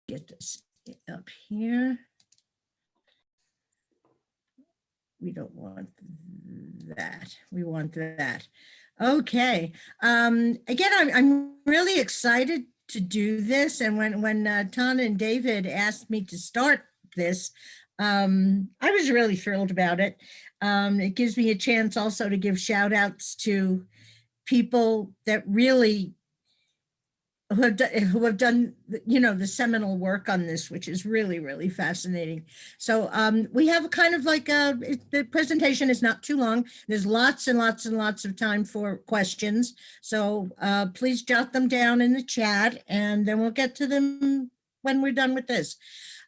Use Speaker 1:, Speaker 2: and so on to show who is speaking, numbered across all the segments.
Speaker 1: get this up here. We don't want that. We want that. Okay. Again, I'm really excited to do this. And when Tana and David asked me to start this, I was really thrilled about it. It gives me a chance also to give shout outs to people that really who have done, you know, the seminal work on this, which is really, really fascinating. So we have kind of like the presentation is not too long. There's lots and lots and lots of time for questions. So please jot them down in the chat and then we'll get to them when we're done with this.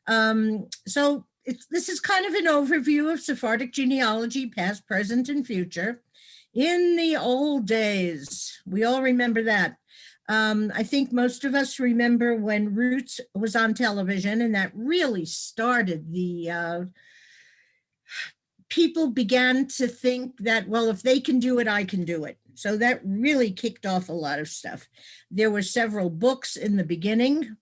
Speaker 1: So this is kind of an overview of Sephardic genealogy, past, present, and future. In the old days, we all remember that. I think most of us remember when Roots was on television, and that really started the, people began to think that, well, if they can do it, I can do it. So that really kicked off a lot of stuff. There were several books in the beginning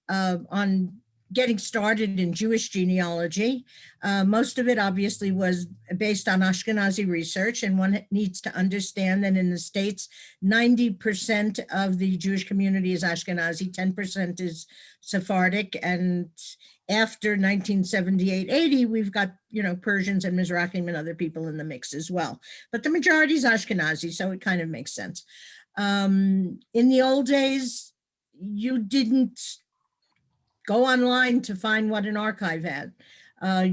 Speaker 1: on getting started in Jewish genealogy. Most of it obviously was based on Ashkenazi research, and one needs to understand that in the States, 90% of the Jewish community is Ashkenazi, 10% is Sephardic, and after 1978-80, we've got, you know, Persians and Mizrahim and other people in the mix as well. But the majority is Ashkenazi, so it kind of makes sense. In the old days, you didn't go online to find what an archive had.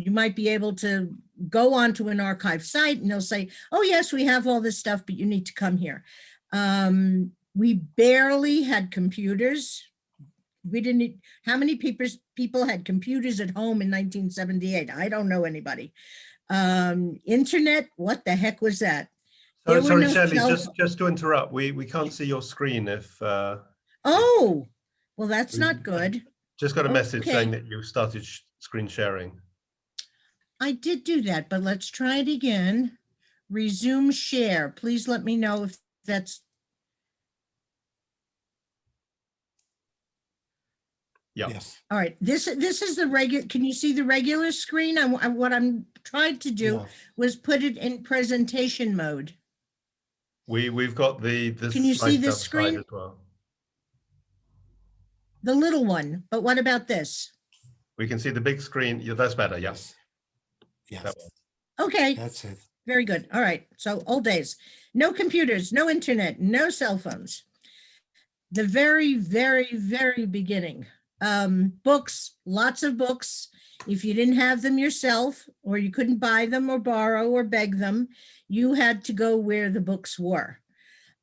Speaker 1: You might be able to go onto an archive site and they'll say, oh yes, we have all this stuff, but you need to come here. We barely had computers. We didn't, how many people had computers at home in 1978? I don't know anybody. Internet, what the heck was that?
Speaker 2: Sorry, Shelley, just to interrupt, we can't see your screen if...
Speaker 1: Oh, well, that's not good.
Speaker 2: Just got a message saying that you started screen sharing.
Speaker 1: I did do that, but let's try it again. Resume share. Please let me know if that's...
Speaker 2: Yeah.
Speaker 3: Yes.
Speaker 1: All right. This is the regular. Can you see the regular screen? What I'm trying to do was put it in presentation mode.
Speaker 2: We've got the
Speaker 1: Can you see this screen
Speaker 2: as well?
Speaker 1: The little one, but what about this?
Speaker 2: We can see the big screen. Yeah, that's better. Yes.
Speaker 3: Yes.
Speaker 1: Okay.
Speaker 3: That's it.
Speaker 1: Very good. All right. So old days, no computers, no internet, no cell phones. The very, very, very beginning. Books, lots of books. If you didn't have them yourself, or you couldn't buy them or borrow or beg them, you had to go where the books were.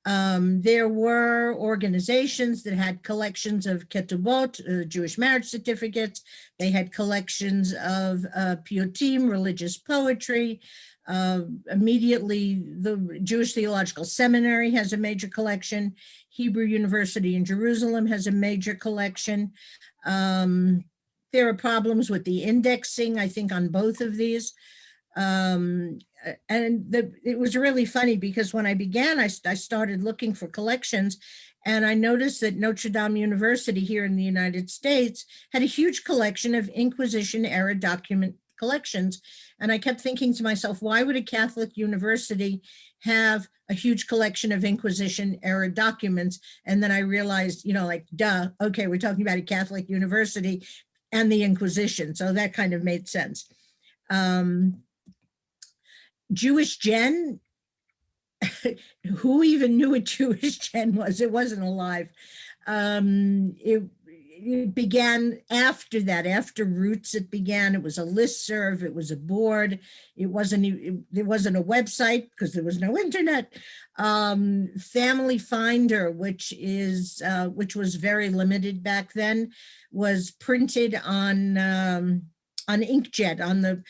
Speaker 1: There were organizations that had collections of ketubot, Jewish marriage certificates. They had collections of piyutim, religious poetry. Immediately, the Jewish Theological Seminary has a major collection. Hebrew University in Jerusalem has a major collection. There are problems with the indexing, I think, on both of these. It was really funny because when I began, I started looking for collections, and I noticed that Notre Dame University here in the United States had a huge collection of Inquisition era document collections. And I kept thinking to myself, why would a Catholic university have a huge collection of Inquisition era documents? And then I realized, you know, like, duh, okay, we're talking about a Catholic university and the Inquisition. So that kind of made sense. Jewish Gen, who even knew what Jewish Gen was? It wasn't alive. It began after that, after Roots it began. It was a listserv, it was a board. It wasn't a website because there was no internet. Family Finder, which was very limited back then, was printed on inkjet, on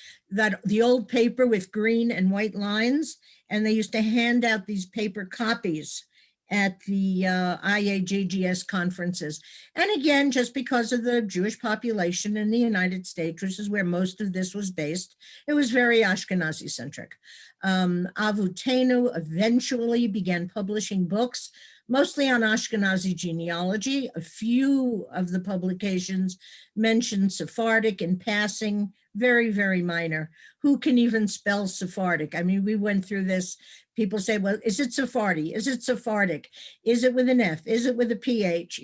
Speaker 1: the old paper with green and white lines, and they used to hand out these paper copies at the IAJGS conferences. And again, just because of the Jewish population in the United States, which is where most of this was based, it was very Ashkenazi centric. Avutenu eventually began publishing books. mostly on Ashkenazi genealogy. A few of the publications mention Sephardic in passing, very, very minor. Who can even spell Sephardic? I mean, we went through this. People say, well, is it Sephardi? Is it Sephardic? Is it with an F? Is it with a PH?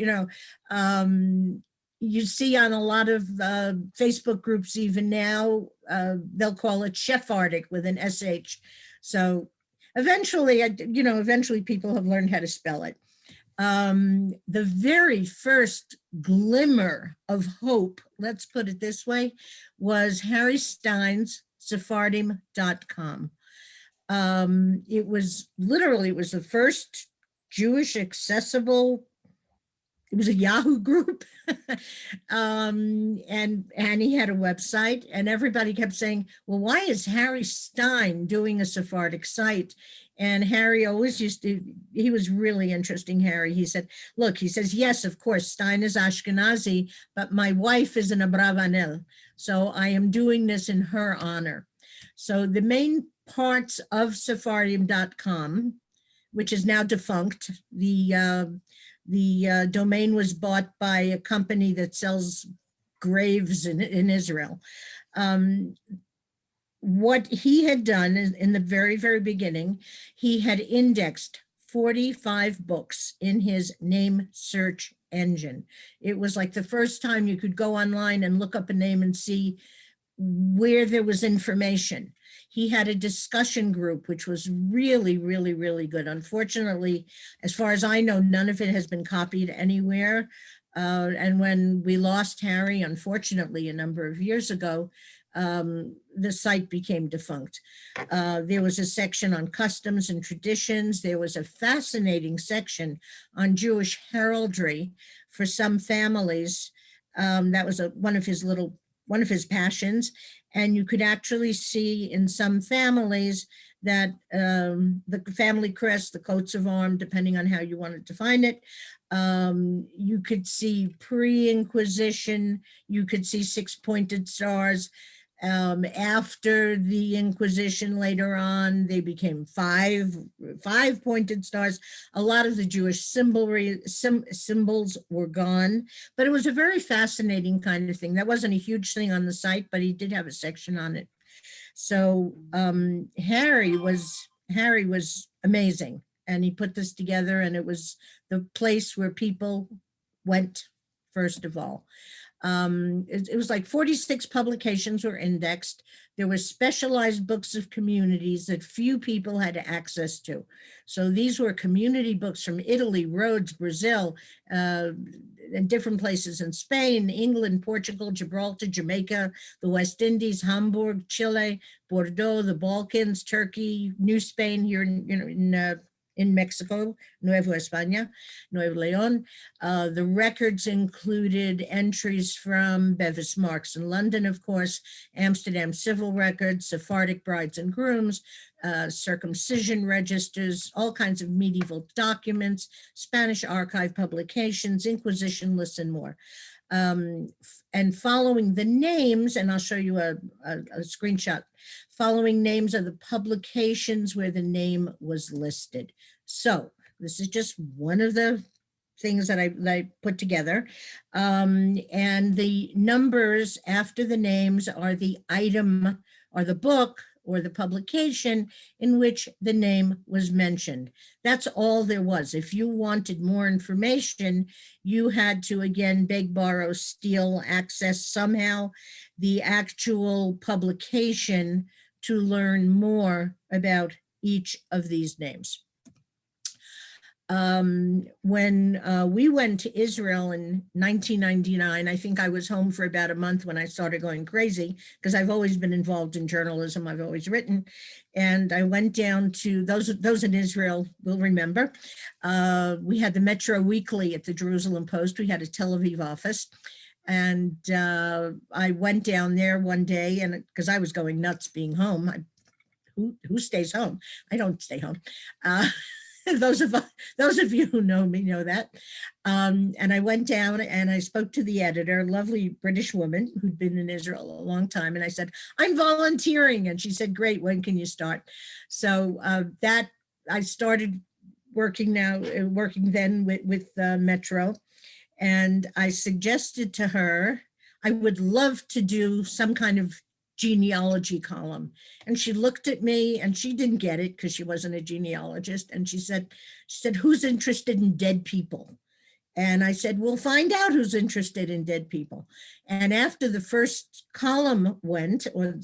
Speaker 1: You see on a lot of Facebook groups, even now, they'll call it Sephardic with an SH. So eventually, eventually people have learned how to spell it. The very first glimmer of hope, let's put it this way, was Harry Stein's Sephardim.com. It was the first Jewish accessible, it was a Yahoo group. And he had a website, and everybody kept saying, well, why is Harry Stein doing a Sephardic site? And Harry always he was really interesting, Harry. He said, look, he says, yes, of course, Stein is Ashkenazi, but my wife is an Abravanel. So I am doing this in her honor. So the main parts of Sephardim.com, which is now defunct, the domain was bought by a company that sells graves in Israel. What he had done in the very, very beginning, he had indexed 45 books in his name search engine. It was like the first time you could go online and look up a name and see where there was information. He had a discussion group, which was really, really, really good. Unfortunately, as far as I know, none of it has been copied anywhere. And when we lost Harry, unfortunately, a number of years ago, the site became defunct. There was a section on customs and traditions. There was a fascinating section on Jewish heraldry for some families. That was one of his passions. And you could actually see in some families that the family crest, the coats of arms, depending on how you want to define it, you could see pre-Inquisition, you could see six-pointed stars. After the Inquisition later on, they became five-pointed stars. A lot of the Jewish symbols were gone, but it was a very fascinating kind of thing. That wasn't a huge thing on the site, but he did have a section on it. So Harry was amazing, and he put this together, and it was the place where people went first of all. It was like 46 publications were indexed. There were specialized books of communities that few people had access to. So these were community books from Italy, Rhodes, Brazil, and different places in Spain, England, Portugal, Gibraltar, Jamaica, the West Indies, Hamburg, Chile, Bordeaux, the Balkans, Turkey, New Spain here in Mexico, Nueva España, Nuevo León. The records included entries from Bevis Marks in London, of course, Amsterdam civil records, Sephardic brides and grooms, circumcision registers, all kinds of medieval documents, Spanish archive publications, Inquisition lists, and more. And following the names, and I'll show you a screenshot, following names of the publications where the name was listed. So this is just one of the things that I put together. And the numbers after the names are the item or the book or the publication in which the name was mentioned. That's all there was. If you wanted more information, you had to, again, beg, borrow, steal, access somehow the actual publication to learn more about each of these names. When we went to Israel in 1999, I think I was home for about a month when I started going crazy, because I've always been involved in journalism. I've always written. And I went down to, those in Israel will remember, we had the Metro Weekly at the Jerusalem Post. We had a Tel Aviv office. And I went down there one day, and because I was going nuts being home. Who stays home? I don't stay home. Those of you who know me know that. And I went down and I spoke to the editor, a lovely British woman who'd been in Israel a long time. And I said, I'm volunteering. And she said, great, when can you start? So that I started working now, working then with Metro. And I suggested to her, I would love to do some kind of genealogy column. And she looked at me and she didn't get it because she wasn't a genealogist. And she said, who's interested in dead people? And I said, we'll find out who's interested in dead people. And after the first column went, or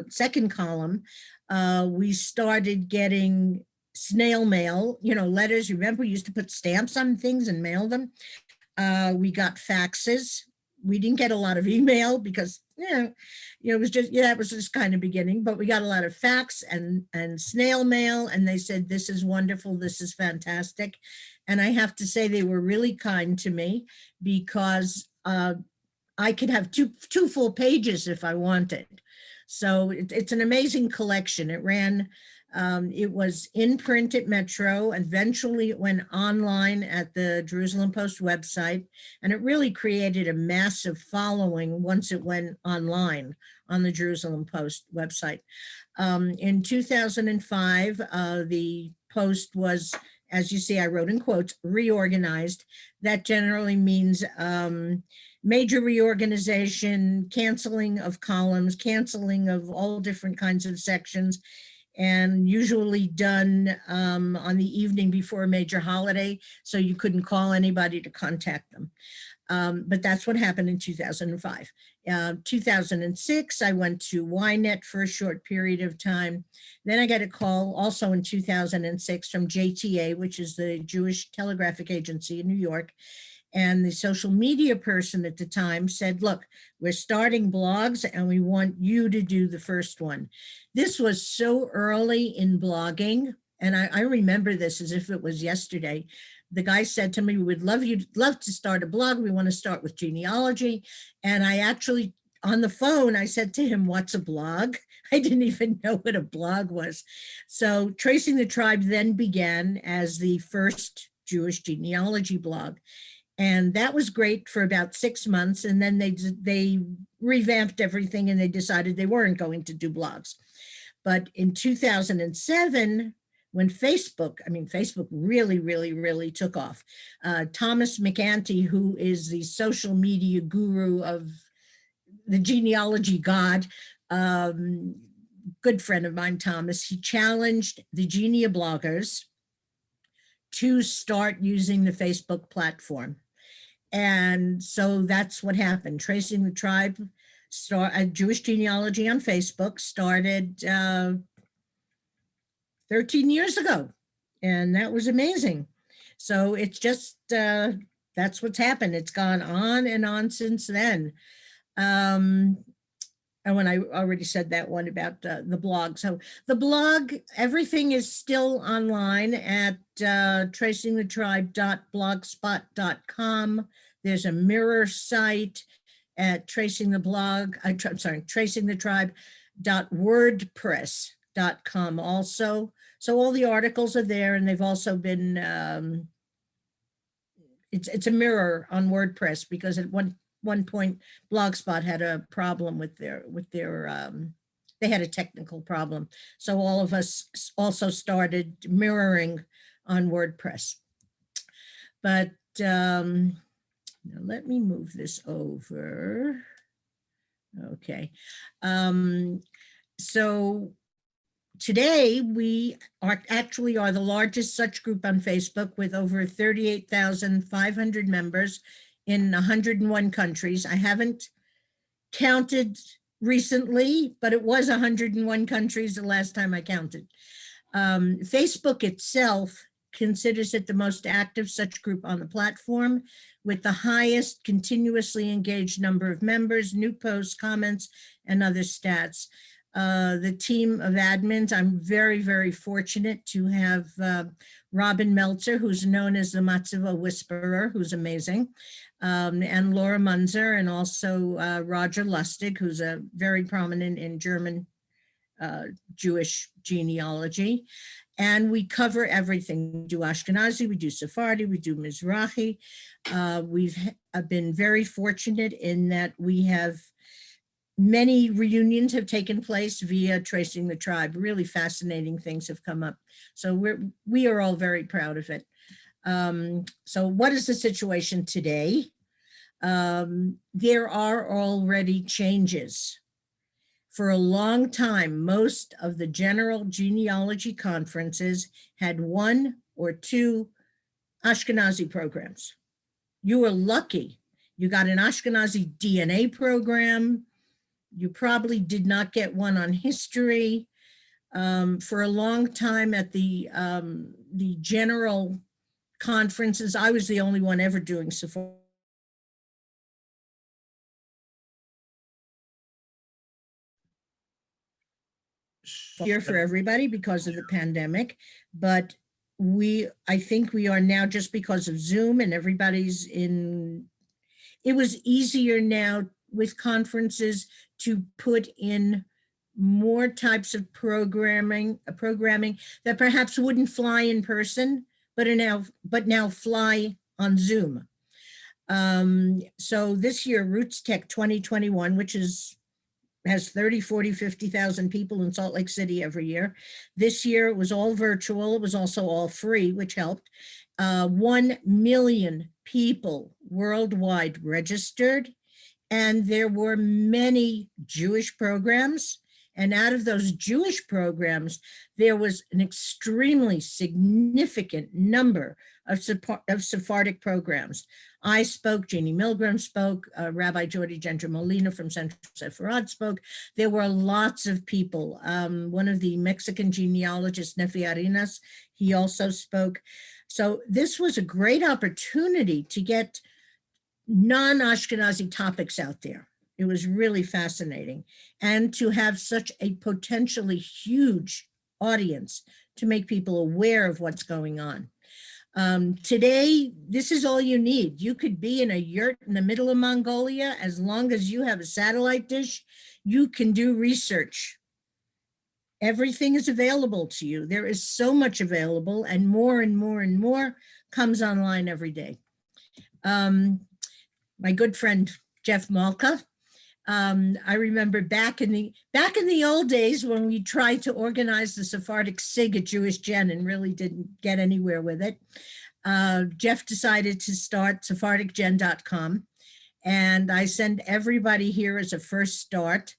Speaker 1: second column, we started getting snail mail, letters. Remember, we used to put stamps on things and mail them. We got faxes. We didn't get a lot of email because, it was just, it was just kind of beginning, but we got a lot of fax and snail mail. And they said, this is wonderful. This is fantastic. And I have to say they were really kind to me because I could have two full pages if I wanted. So it's an amazing collection. It ran, it was in print at Metro. Eventually it went online at the Jerusalem Post website, and it really created a massive following once it went online on the Jerusalem Post website. In 2005, the Post was, as you see, I wrote in quotes, reorganized. That generally means major reorganization, canceling of columns, canceling of all different kinds of sections, and usually done on the evening before a major holiday, so you couldn't call anybody to contact them. But that's what happened in 2005. 2006, I went to Ynet for a short period of time. Then I got a call also in 2006 from JTA, which is the Jewish Telegraphic Agency in New York. And the social media person at the time said, look, we're starting blogs and we want you to do the first one. This was so early in blogging. And I remember this as if it was yesterday. The guy said to me, we would love to start a blog. We want to start with genealogy. And I actually, on the phone, I said to him, what's a blog? I didn't even know what a blog was. So Tracing the Tribe then began as the first Jewish genealogy blog. And that was great for about 6 months. And then they revamped everything and they decided they weren't going to do blogs. But in 2007, when Facebook really took off. Thomas McAntee, who is the social media guru of the genealogy god, good friend of mine, Thomas, he challenged the Genia bloggers to start using the Facebook platform. And so that's what happened. Tracing the Tribe, Jewish genealogy on Facebook, started 13 years ago. And that was amazing. So it's just, that's what's happened. It's gone on and on since then. And when I already said that one about the blog. So the blog, everything is still online at tracingthetribe.blogspot.com. There's a mirror site at tracingthetribe.wordpress.com also. So all the articles are there, and they've also been, it's a mirror on WordPress, because at one point Blogspot had a problem with their they had a technical problem. So all of us also started mirroring on WordPress. But now let me move this over. Okay. So today we are the largest such group on Facebook, with over 38,500 members in 101 countries. I haven't counted recently, but it was 101 countries the last time I counted. Facebook itself considers it the most active such group on the platform, with the highest continuously engaged number of members, new posts, comments, and other stats. The team of admins, I'm very, very fortunate to have Robin Meltzer, who's known as the Matziva Whisperer, who's amazing, and Laura Munzer, and also Roger Lustig, who's a very prominent in German Jewish genealogy. And we cover everything. We do Ashkenazi, we do Sephardi, we do Mizrahi. We've been very fortunate in that we have Many reunions have taken place via Tracing the Tribe. Really fascinating things have come up. So we are all very proud of it. So what is the situation today? There are already changes. For a long time, most of the general genealogy conferences had 1 or 2 Ashkenazi programs. You were lucky. You got an Ashkenazi DNA program. You probably did not get one on history. For a long time at the general conferences, I was the only one ever doing Sephardic. Here for everybody because of the pandemic, but I think we are now, just because of Zoom and everybody's in, it was easier now with conferences to put in more types of programming that perhaps wouldn't fly in person, but now fly on Zoom. So this year, Roots Tech 2021, which has 30, 40, 50,000 people in Salt Lake City every year. This year it was all virtual. It was also all free, which helped. 1 million people worldwide registered, and there were many Jewish programs. And out of those Jewish programs, there was an extremely significant number of Sephardic programs. I spoke, Jeannie Milgram spoke, Rabbi Jordi Genter Molina from Central Sepharad spoke. There were lots of people. One of the Mexican genealogists, Nefi Arenas, he also spoke. So this was a great opportunity to get non-Ashkenazi topics out there. It was really fascinating. And to have such a potentially huge audience to make people aware of what's going on. Today, this is all you need. You could be in a yurt in the middle of Mongolia. As long as you have a satellite dish, you can do research. Everything is available to you. There is so much available, and more and more and more comes online every day. My good friend, Jeff Malka, I remember back in the old days when we tried to organize the Sephardic SIG at Jewish Gen and really didn't get anywhere with it. Jeff decided to start sephardicgen.com, and I send everybody here as a first start.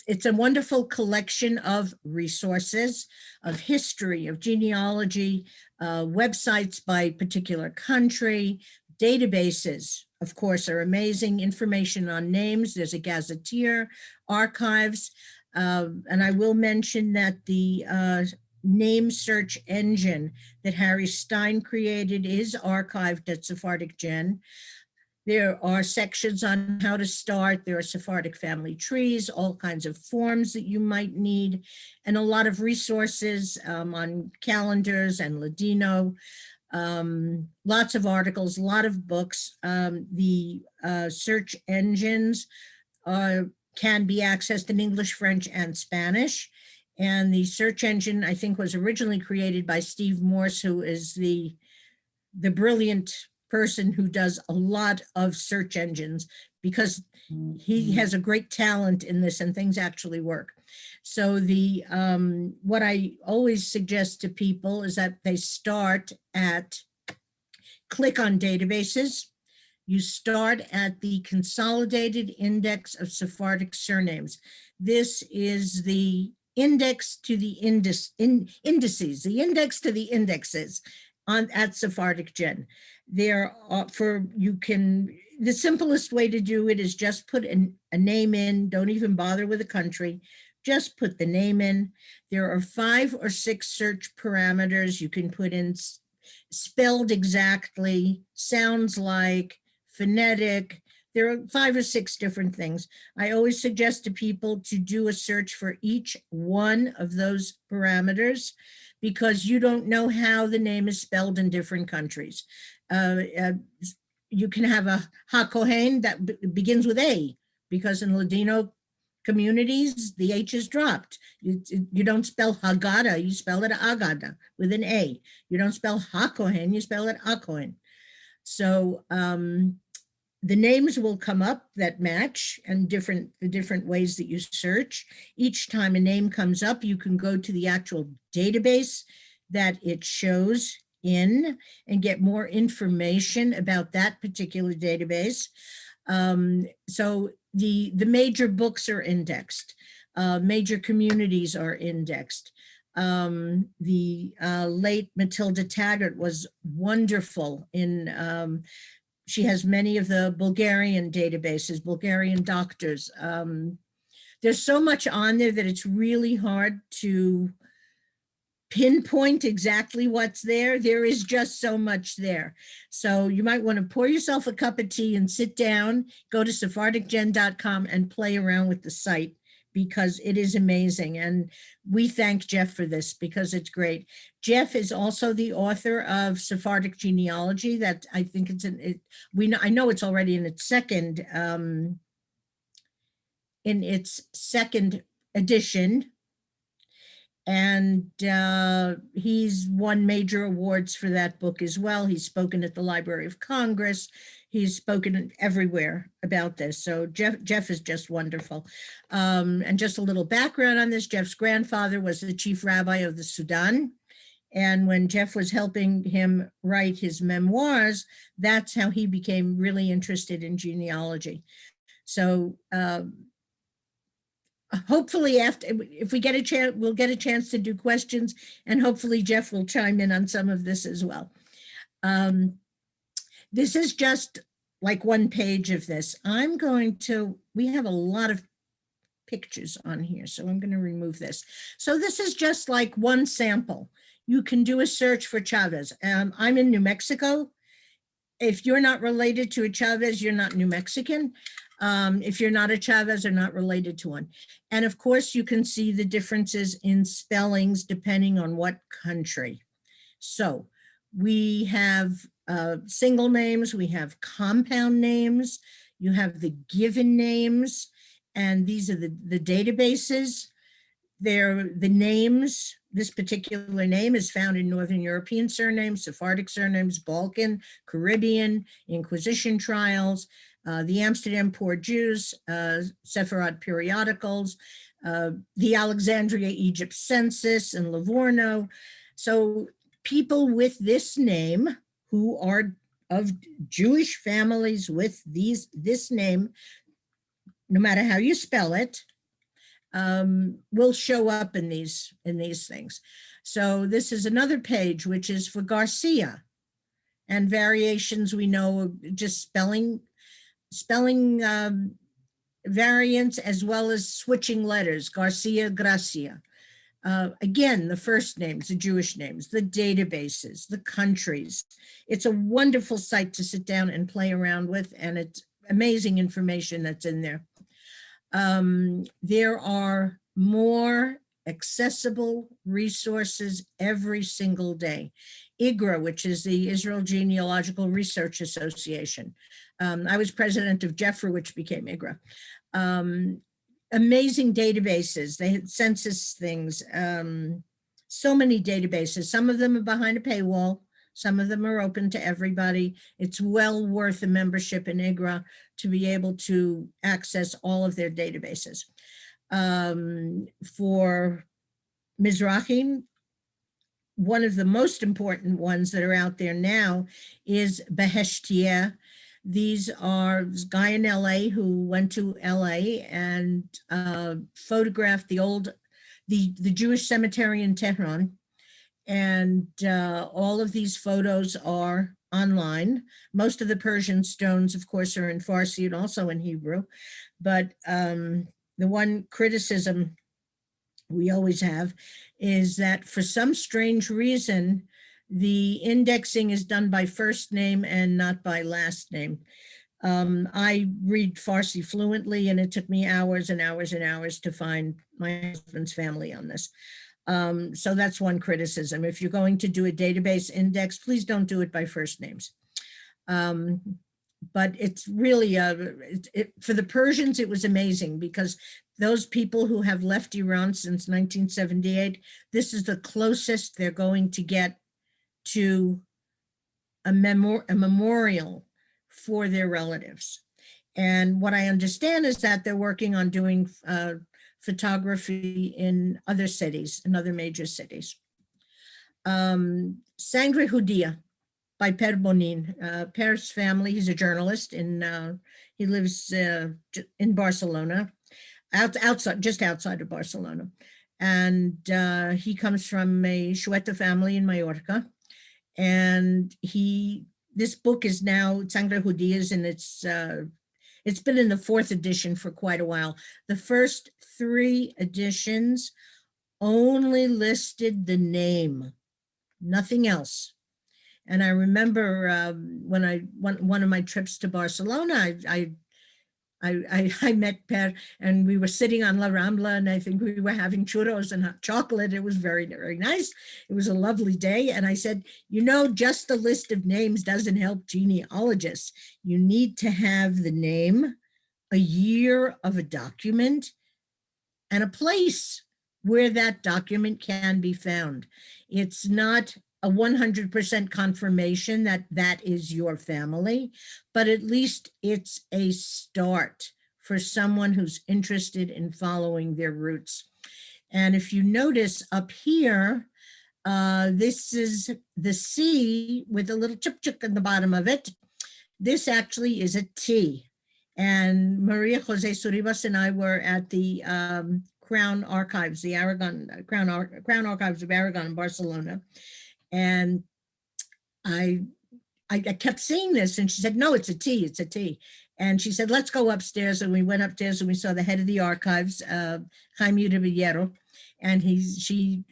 Speaker 1: It's a wonderful collection of resources, of history, of genealogy, websites by particular country, databases, of course, are amazing. Information on names. There's a gazetteer, archives. And I will mention that the name search engine that Harry Stein created is archived at Sephardic Gen. There are sections on how to start. There are Sephardic family trees, all kinds of forms that you might need, and a lot of resources on calendars and Ladino. Lots of articles, a lot of books. The search engines can be accessed in English, French, and Spanish. And the search engine, I think, was originally created by Steve Morse, who is the brilliant person who does a lot of search engines, because he has a great talent in this and things actually work. So what I always suggest to people is that they start at, click on databases. You start at the Consolidated Index of Sephardic Surnames. This is the index to the indices, the index to the indexes at Sephardic Gen. The simplest way to do it is just put a name in, don't even bother with a country, just put the name in. There are 5 or 6 search parameters you can put in: spelled exactly, sounds like, phonetic. There are 5 or 6 different things. I always suggest to people to do a search for each one of those parameters, because you don't know how the name is spelled in different countries. You can have a HaKohen that begins with A, because in Ladino communities, the H is dropped. You don't spell Haggadah, you spell it Agada with an A. You don't spell HaKohen, you spell it HaKohen. So the names will come up that match, and the different ways that you search. Each time a name comes up, you can go to the actual database that it shows in and get more information about that particular database. So the major books are indexed, major communities are indexed. The late Matilda Taggart was wonderful in, she has many of the Bulgarian databases, Bulgarian doctors. There's so much on there that it's really hard to pinpoint exactly what's there. There is just so much there. So you might want to pour yourself a cup of tea and sit down, go to sephardicgen.com and play around with the site, because it is amazing. And we thank Jeff for this because it's great. Jeff is also the author of Sephardic Genealogy, that I think I know it's already in its second edition. And he's won major awards for that book as well. He's spoken at the Library of Congress. He's spoken everywhere about this. So Jeff is just wonderful. And just a little background on this, Jeff's grandfather was the chief rabbi of the Sudan. And when Jeff was helping him write his memoirs, that's how he became really interested in genealogy. So hopefully if we get a chance, we'll get a chance to do questions, and hopefully Jeff will chime in on some of this as well. This is just like one page of this. We have a lot of pictures on here, so I'm going to remove this. So this is just like one sample. You can do a search for Chavez. I'm in New Mexico. If you're not related to a Chavez, you're not New Mexican. If you're not a Chavez or not related to one. And of course, you can see the differences in spellings depending on what country. So we have single names, we have compound names, you have the given names, and these are the databases. They're the names. This particular name is found in Northern European surnames, Sephardic surnames, Balkan, Caribbean, Inquisition trials, the Amsterdam Poor Jews, Sepharad periodicals, the Alexandria Egypt census, and Livorno. So people with this name who are of Jewish families with this name, no matter how you spell it, will show up in these things. So this is another page, which is for Garcia, and variations we know, just spelling variants, as well as switching letters, Garcia, Gracia. Again, the first names, the Jewish names, the databases, the countries. It's a wonderful site to sit down and play around with, and it's amazing information that's in there. There are more accessible resources every single day. IGRA, which is the Israel Genealogical Research Association. I was president of JEFRA, which became IGRA. Amazing databases. They had census things, so many databases. Some of them are behind a paywall. Some of them are open to everybody. It's well worth a membership in IGRA to be able to access all of their databases. For Mizrahi, one of the most important ones that are out there now is Beheshtieh. These are this guy in LA who went to LA and photographed the Jewish cemetery in Tehran. And all of these photos are online. Most of the Persian stones, of course, are in Farsi and also in Hebrew. But the one criticism we always have is that for some strange reason, the indexing is done by first name and not by last name. I read Farsi fluently, and it took me hours and hours and hours to find my husband's family on this. So that's one criticism. If you're going to do a database index, please don't do it by first names. But it's really, for the Persians, it was amazing because those people who have left Iran since 1978, this is the closest they're going to get to a memorial for their relatives. And what I understand is that they're working on doing photography in other cities, in other major cities. Sangre Judía by Per Bonin. Per's family, he's a journalist, he lives in Barcelona, just outside of Barcelona. And he comes from a Shueta family in Mallorca. And this book is now, Sangre Judía, and it's been in the 4th edition for quite a while. The first 3 editions only listed the name, nothing else. And I remember when one of my trips to Barcelona, I met Per, and we were sitting on La Rambla, and I think we were having churros and hot chocolate. It was very, very nice. It was a lovely day. And I said, just a list of names doesn't help genealogists. You need to have the name, a year of a document, and a place where that document can be found. It's not a 100% confirmation that that is your family, but at least it's a start for someone who's interested in following their roots. And if you notice up here, this is the C with a little chip in the bottom of it. This actually is a T. And Maria Jose Suribas and I were at the Crown Archives, the Crown Archives of Aragon in Barcelona. And I kept seeing this, and she said, no, it's a T, it's a T. And she said, let's go upstairs. And we went upstairs and we saw the head of the archives, Jaime Ribillero. And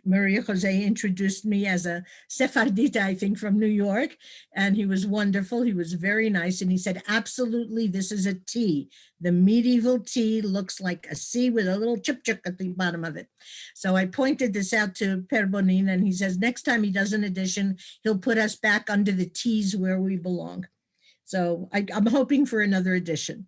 Speaker 1: Maria Jose introduced me as a Sephardita, I think, from New York. And he was wonderful. He was very nice. And he said, absolutely, this is a T. The medieval T looks like a C with a little chip at the bottom of it. So I pointed this out to Per Bonin, and he says, next time he does an edition, he'll put us back under the T's where we belong. So I'm hoping for another edition.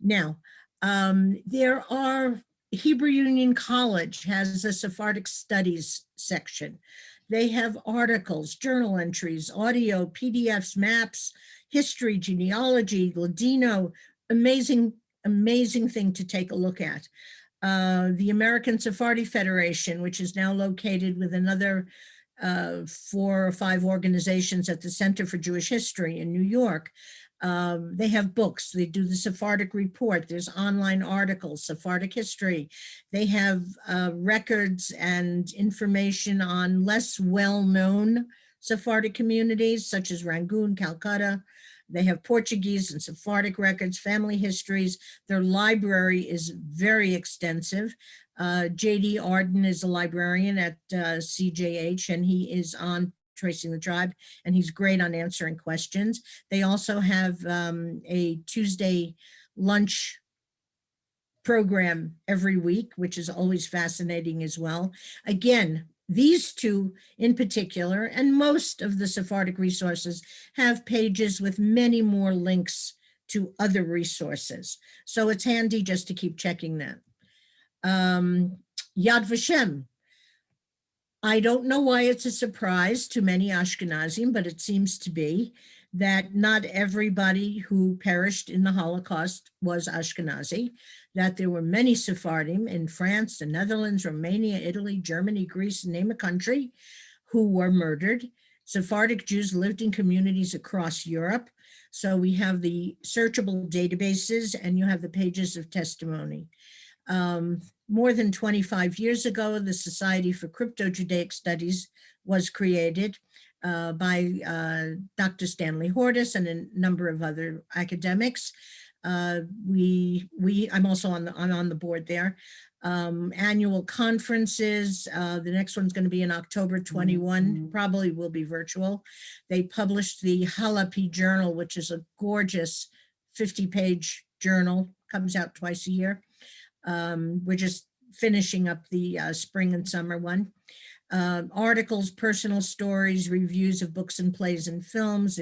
Speaker 1: Now, there are Hebrew Union College has a Sephardic Studies section. They have articles, journal entries, audio, PDFs, maps, history, genealogy, Ladino, amazing thing to take a look at. The American Sephardi Federation, which is now located with another 4 or 5 organizations at the Center for Jewish History in New York. They have books. They do the Sephardic Report. There's online articles, Sephardic history. They have records and information on less well-known Sephardic communities, such as Rangoon, Calcutta. They have Portuguese and Sephardic records, family histories. Their library is very extensive. J.D. Arden is a librarian at CJH, and he is on Tracing the Tribe, and he's great on answering questions. They also have a Tuesday lunch program every week, which is always fascinating as well. Again, these 2 in particular, and most of the Sephardic resources, have pages with many more links to other resources. So it's handy just to keep checking that. Yad Vashem. I don't know why it's a surprise to many Ashkenazim, but it seems to be that not everybody who perished in the Holocaust was Ashkenazi, that there were many Sephardim in France, the Netherlands, Romania, Italy, Germany, Greece, name a country, who were murdered. Sephardic Jews lived in communities across Europe. So we have the searchable databases, and you have the pages of testimony. More than 25 years ago, the Society for Crypto-Judaic Studies was created by Dr. Stanley Hortis and a number of other academics. I'm also on the board there. Annual conferences. The next one's going to be in October 21, probably will be virtual. They published the Halapi Journal, which is a gorgeous 50-page journal, comes out twice a year. We're just finishing up the spring and summer one. Articles, personal stories, reviews of books and plays and films,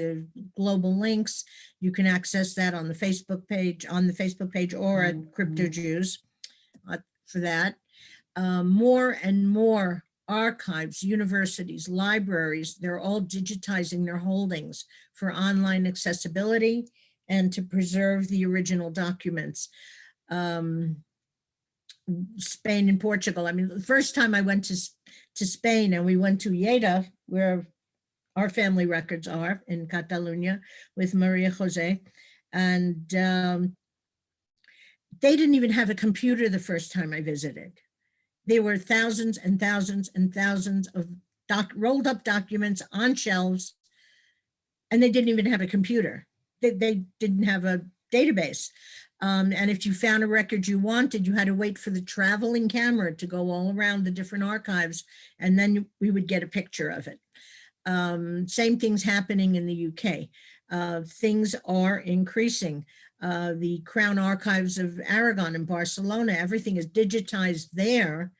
Speaker 1: global links. You can access that on the Facebook page, or at Crypto Jews for that. More and more archives, universities, libraries, they're all digitizing their holdings for online accessibility and to preserve the original documents. Spain and Portugal. I mean, the first time I went to Spain, and we went to Lleida, where our family records are in Catalonia with Maria Jose. And they didn't even have a computer the first time I visited. There were thousands and thousands and thousands of rolled up documents on shelves, and they didn't even have a computer. They didn't have a database. And if you found a record you wanted, you had to wait for the traveling camera to go all around the different archives, and then we would get a picture of it. Same things happening in the UK. Things are increasing. The Crown Archives of Aragon in Barcelona, everything is digitized there.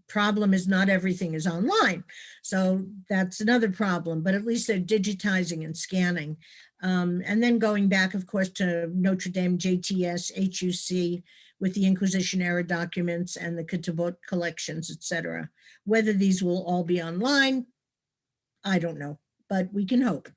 Speaker 1: Problem is not everything is online. So that's another problem, but at least they're digitizing and scanning. And then going back, of course, to Notre Dame, JTS, HUC, with the Inquisition era documents and the Ketubot collections, etc. Whether these will all be online, I don't know, but we can hope.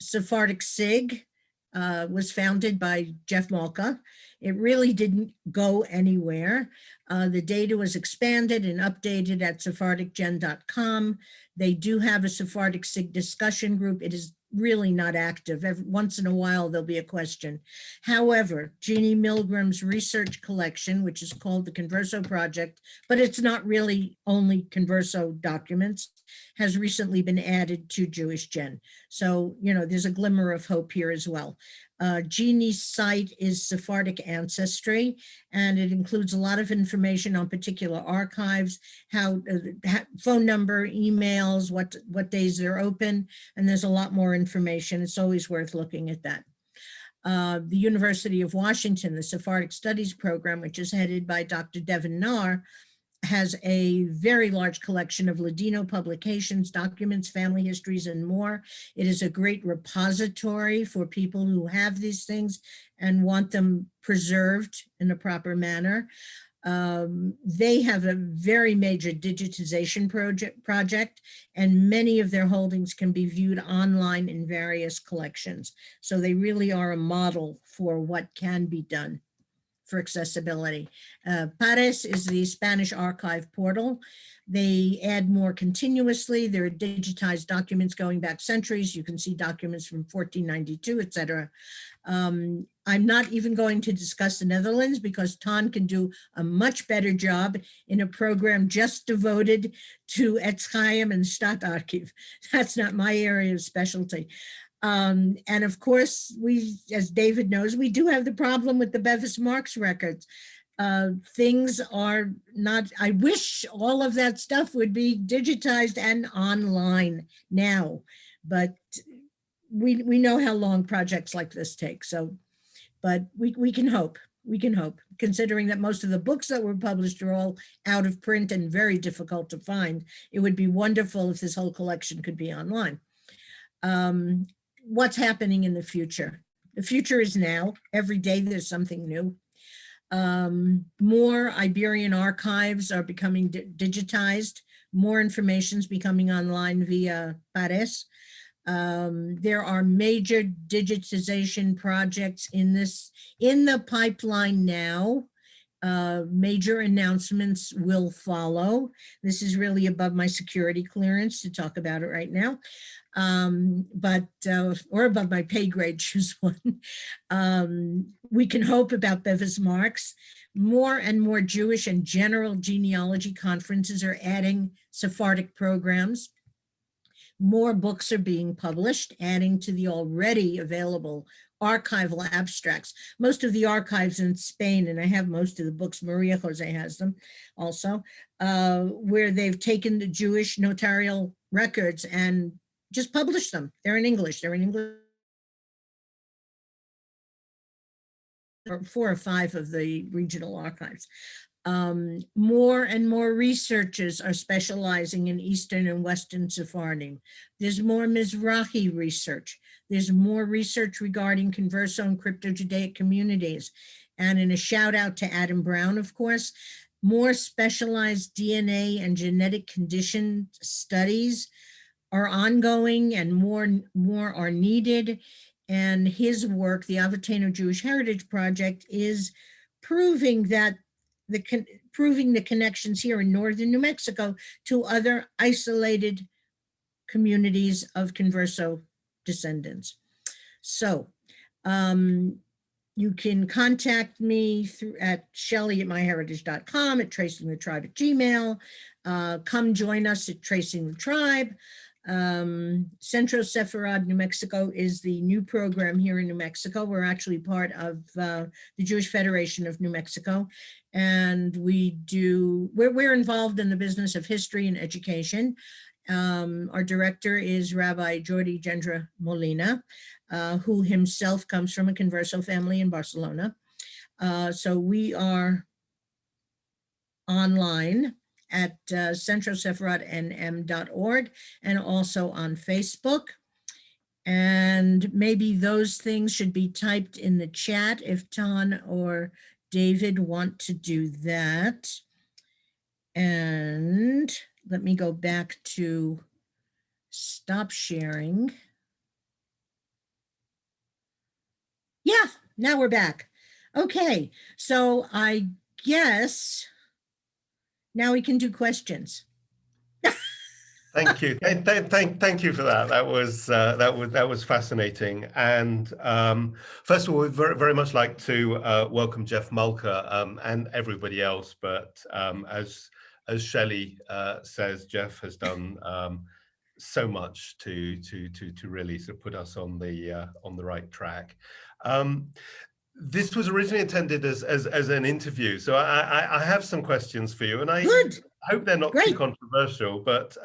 Speaker 1: Sephardic SIG was founded by Jeff Malka. It really didn't go anywhere. The data was expanded and updated at sephardicgen.com. They do have a Sephardic SIG discussion group. It is really not active. Once in a while, there'll be a question. However, Jeannie Milgram's research collection, which is called the Converso Project, but it's not really only Converso documents, has recently been added to Jewish Gen. So, you know, there's a glimmer of hope here as well. Jeannie's site is Sephardic Ancestry, and it includes a lot of information on particular archives, how phone number, emails, what days they're open, and there's a lot more information. It's always worth looking at that. The University of Washington, the Sephardic Studies program, which is headed by Dr. Devin Nahr, has a very large collection of Ladino publications, documents, family histories, and more. It is a great repository for people who have these things and want them preserved in a proper manner. They have a very major digitization project, and many of their holdings can be viewed online in various collections. So they really are a model for what can be done for accessibility. Pares is the Spanish archive portal. They add more continuously. There are digitized documents going back centuries. You can see documents from 1492, etc. I'm not even going to discuss the Netherlands because Ton can do a much better job in a program just devoted to Etz Chaim and Stadtarchiv. That's not my area of specialty. And of course, we, as David knows, we do have the problem with the Bevis Marks records. Things are not, I wish all of that stuff would be digitized and online now, but we know how long projects like this take. So, but we can hope, considering that most of the books that were published are all out of print and very difficult to find. It would be wonderful if this whole collection could be online. What's happening in the future? The future is now. Every day there's something new. More Iberian archives are becoming digitized. More information is becoming online via Pares. There are major digitization projects in the pipeline now. Major announcements will follow. This is really above my security clearance to talk about it right now. Or above my pay grade, choose one. We can hope about Bevis Marks. More and more Jewish and general genealogy conferences are adding Sephardic programs. More books are being published, adding to the already available archival abstracts. Most of the archives in Spain, and I have most of the books, Maria Jose has them also, where they've taken the Jewish notarial records and just published them. They're in English. Or 4 or 5 of the regional archives. More and more researchers are specializing in Eastern and Western Sephardim. There's more Mizrahi research. There's more research regarding Converso and Crypto-Judaic communities. And in a shout out to Adam Brown, of course, more specialized DNA and genetic condition studies are ongoing, and more are needed. And his work, the Avatano Jewish Heritage Project, is proving that proving the connections here in northern New Mexico to other isolated communities of Converso descendants. So you can contact me at Schelly@myheritage.com, at tracingthetribe@gmail. Come join us at Tracing the Tribe. Centro Sepharad, New Mexico is the new program here in New Mexico. We're actually part of the Jewish Federation of New Mexico. And we're involved in the business of history and education. Our director is Rabbi Jordi Gendra Molina, who himself comes from a Converso family in Barcelona. So we are online at centrosepharadnm.org and also on Facebook. And maybe those things should be typed in the chat if Ton or David want to do that. And let me go back to stop sharing. Yeah, now we're back. Okay, so I guess now we can do questions.
Speaker 2: Thank you. Thank you for that. That was fascinating. And first of all, we'd very much like to welcome Jeff Malka and everybody else. But as Schelly says, Jeff has done so much to really sort of put us on the right track. This was originally intended as an interview, so I have some questions for you, and I hope they're not too controversial. But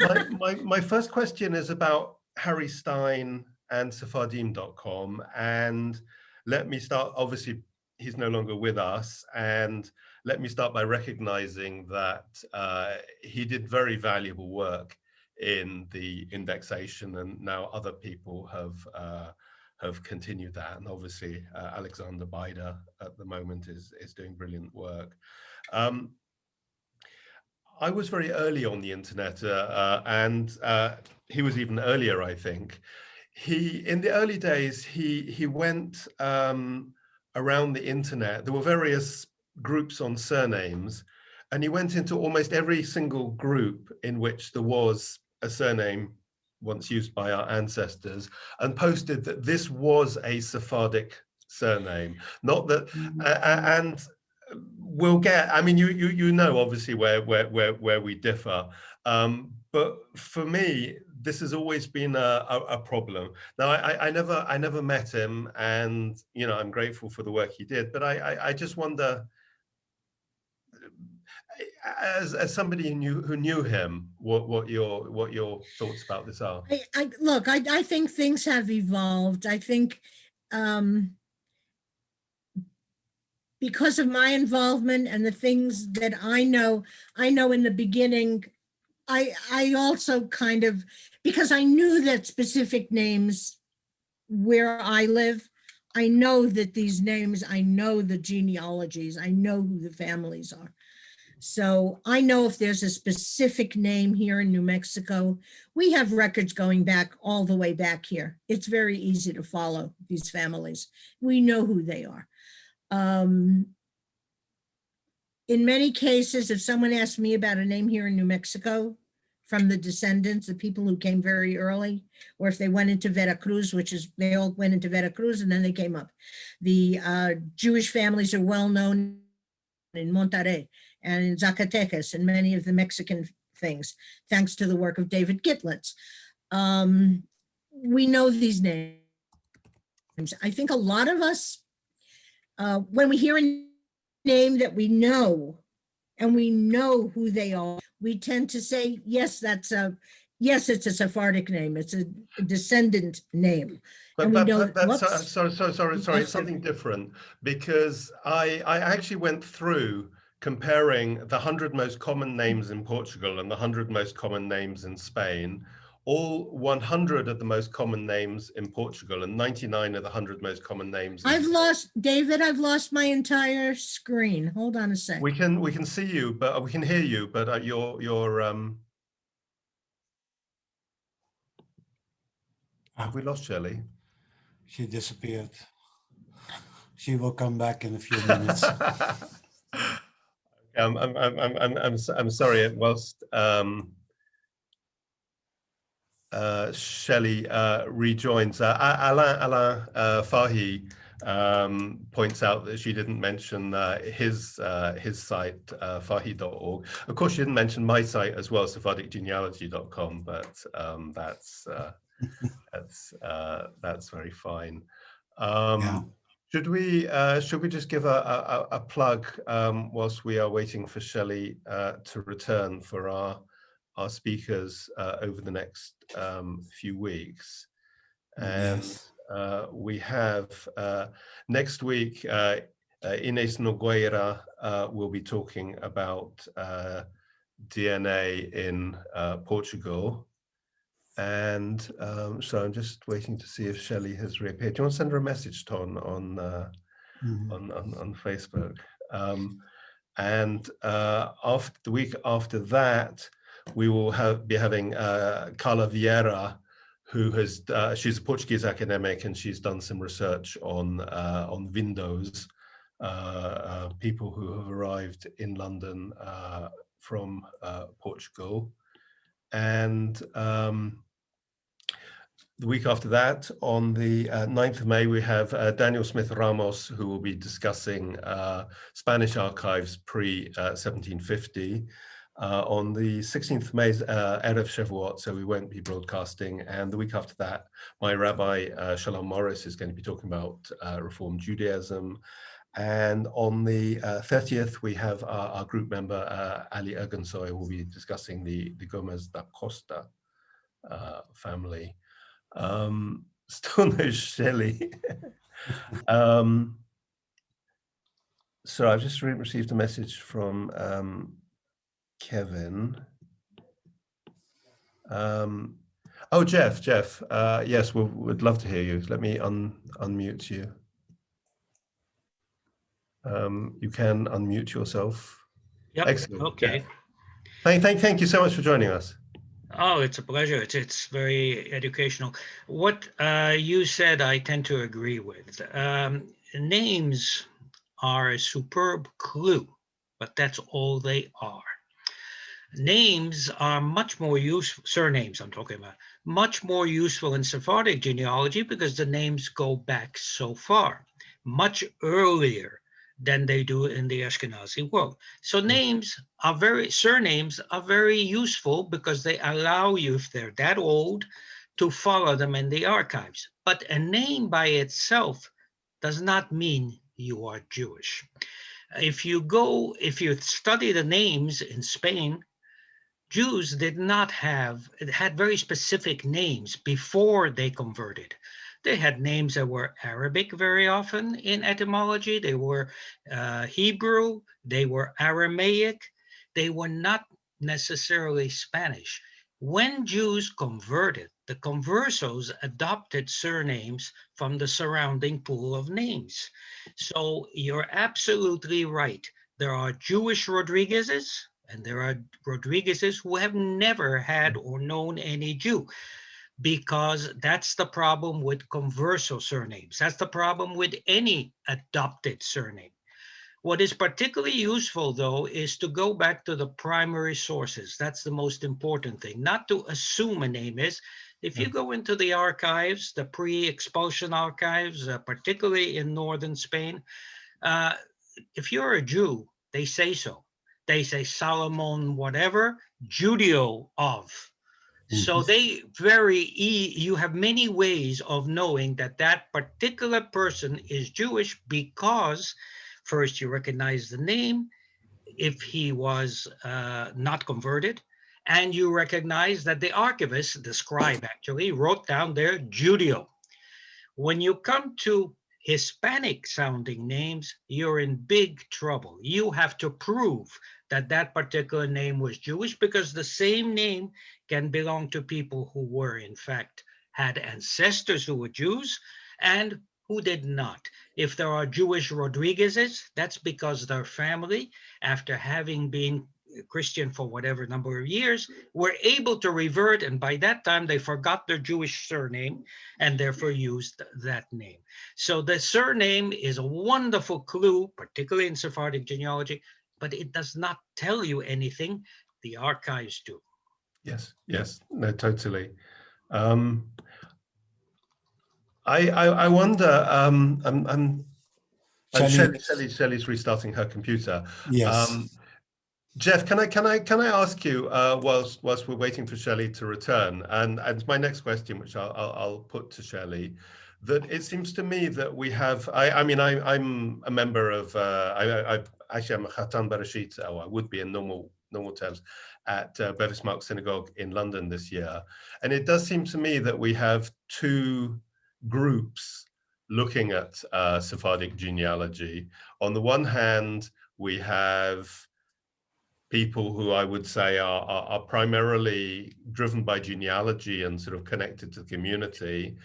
Speaker 2: my first question is about Harry Stein and Sephardim.com, and let me start. Obviously, he's no longer with us, and let me start by recognizing that he did very valuable work in the indexation, and now other people have continued that. And obviously, Alexander Bida at the moment is doing brilliant work. I was very early on the internet, and he was even earlier, I think. In the early days, he went around the internet. There were various groups on surnames, and he went into almost every single group in which there was a surname once used by our ancestors, and posted that this was a Sephardic surname. Not that, and we'll get. I mean, you know, obviously where we differ. But for me, this has always been a problem. Now, I never met him, and you know, I'm grateful for the work he did. But I just wonder, as somebody who knew him, what your thoughts about this are.
Speaker 1: Look, I think things have evolved. I think because of my involvement and the things that I know in the beginning, I also kind of, because I knew that specific names where I live, I know that these names, I know the genealogies, I know who the families are. So I know if there's a specific name here in New Mexico, we have records going back all the way back here. It's very easy to follow these families. We know who they are. In many cases, if someone asked me about a name here in New Mexico from the descendants, the people who came very early, or if they went into Veracruz, which is, they all went into Veracruz and then they came up. The Jewish families are well known in Monterrey and in Zacatecas and many of the Mexican things, thanks to the work of David Gitlitz. We know these names. I think a lot of us, when we hear a name that we know and we know who they are, we tend to say, yes, it's a Sephardic name. It's a descendant name.
Speaker 2: But that's sorry, something different, because I actually went through comparing the 100 most common names in Portugal and the 100 most common names in Spain. All 100 of the most common names in Portugal and 99 of the 100 most common names.
Speaker 1: David, I've lost my entire screen. Hold on a sec.
Speaker 2: We can see you, but we can hear you, but your have we lost Schelly?
Speaker 3: She disappeared. She will come back in a few minutes.
Speaker 2: I'm sorry. Whilst Schelly rejoins, Alain Fahy points out that she didn't mention his site, fahy.org. Of course, she didn't mention my site as well, sephardicgenealogy.com, but that's very fine.
Speaker 3: Yeah.
Speaker 2: Should we just give a plug whilst we are waiting for Schelly to return for our speakers over the next few weeks? And
Speaker 3: Yes.
Speaker 2: we have next week Inés Nogueira will be talking about DNA in Portugal. And so I'm just waiting to see if Schelly has reappeared. Do you want to send her a message, Ton, on Facebook? And after the week after that, we will be having Carla Vieira, who has she's a Portuguese academic, and she's done some research on Windows, people who have arrived in London from Portugal. And the week after that, on the 9th of May, we have Daniel Smith Ramos, who will be discussing Spanish archives pre-1750. On the 16th of May, Erev Shavuot, so we won't be broadcasting. And the week after that, my rabbi, Shalom Morris, is going to be talking about Reform Judaism. And on the 30th, we have our group member, Ali Ergensoy, who will be discussing the Gomez da Costa family. Still no Schelly. So I've just received a message from Kevin. Oh, Jeff, yes, we'd love to hear you. Let me unmute you. You can unmute yourself.
Speaker 4: Yep.
Speaker 2: Excellent.
Speaker 4: Okay.
Speaker 2: Jeff. Thank you so much for joining us.
Speaker 4: Oh, it's a pleasure. It's very educational. What you said, I tend to agree with. Names are a superb clue, but that's all they are. Names are much more useful, surnames I'm talking about, much more useful in Sephardic genealogy because the names go back so far, much earlier than they do in the Ashkenazi world. So surnames are very useful because they allow you, if they're that old, to follow them in the archives. But a name by itself does not mean you are Jewish. If you study the names in Spain, Jews had very specific names before they converted. They had names that were Arabic very often in etymology. They were Hebrew. They were Aramaic. They were not necessarily Spanish. When Jews converted, the conversos adopted surnames from the surrounding pool of names. So you're absolutely right. There are Jewish Rodriguezes, and there are Rodriguezes who have never had or known any Jew, because that's the problem with converso surnames. That's the problem with any adopted surname. What is particularly useful, though, is to go back to the primary sources. That's the most important thing, not to assume a name is. If you go into the archives, the pre-expulsion archives, particularly in northern Spain, if you're a Jew, they say so. They say Solomon whatever, Judeo of. So you have many ways of knowing that that particular person is Jewish because first you recognize the name if he was not converted, and you recognize that the archivist, the scribe actually, wrote down there Judeo. When you come to Hispanic sounding names, you're in big trouble. You have to prove that that particular name was Jewish, because the same name can belong to people who were, in fact, had ancestors who were Jews and who did not. If there are Jewish Rodriguezes, that's because their family, after having been Christian for whatever number of years, were able to revert, and by that time they forgot their Jewish surname and therefore used that name. So the surname is a wonderful clue, particularly in Sephardic genealogy, but it does not tell you anything. The archives do.
Speaker 2: Yes, yes, no, totally. I wonder.
Speaker 3: Schelly,
Speaker 2: Shelley's restarting her computer.
Speaker 3: yes.
Speaker 2: Jeff, can I ask you whilst we're waiting for Shelley to return, and my next question, which I'll put to Shelley, that it seems to me that we have. I'm a member of. Actually I'm a Chatan Bereshit, or I would be in normal terms, at Bevis Mark Synagogue in London this year, and it does seem to me that we have two groups looking at Sephardic genealogy. On the one hand, we have people who I would say are primarily driven by genealogy and sort of connected to the community.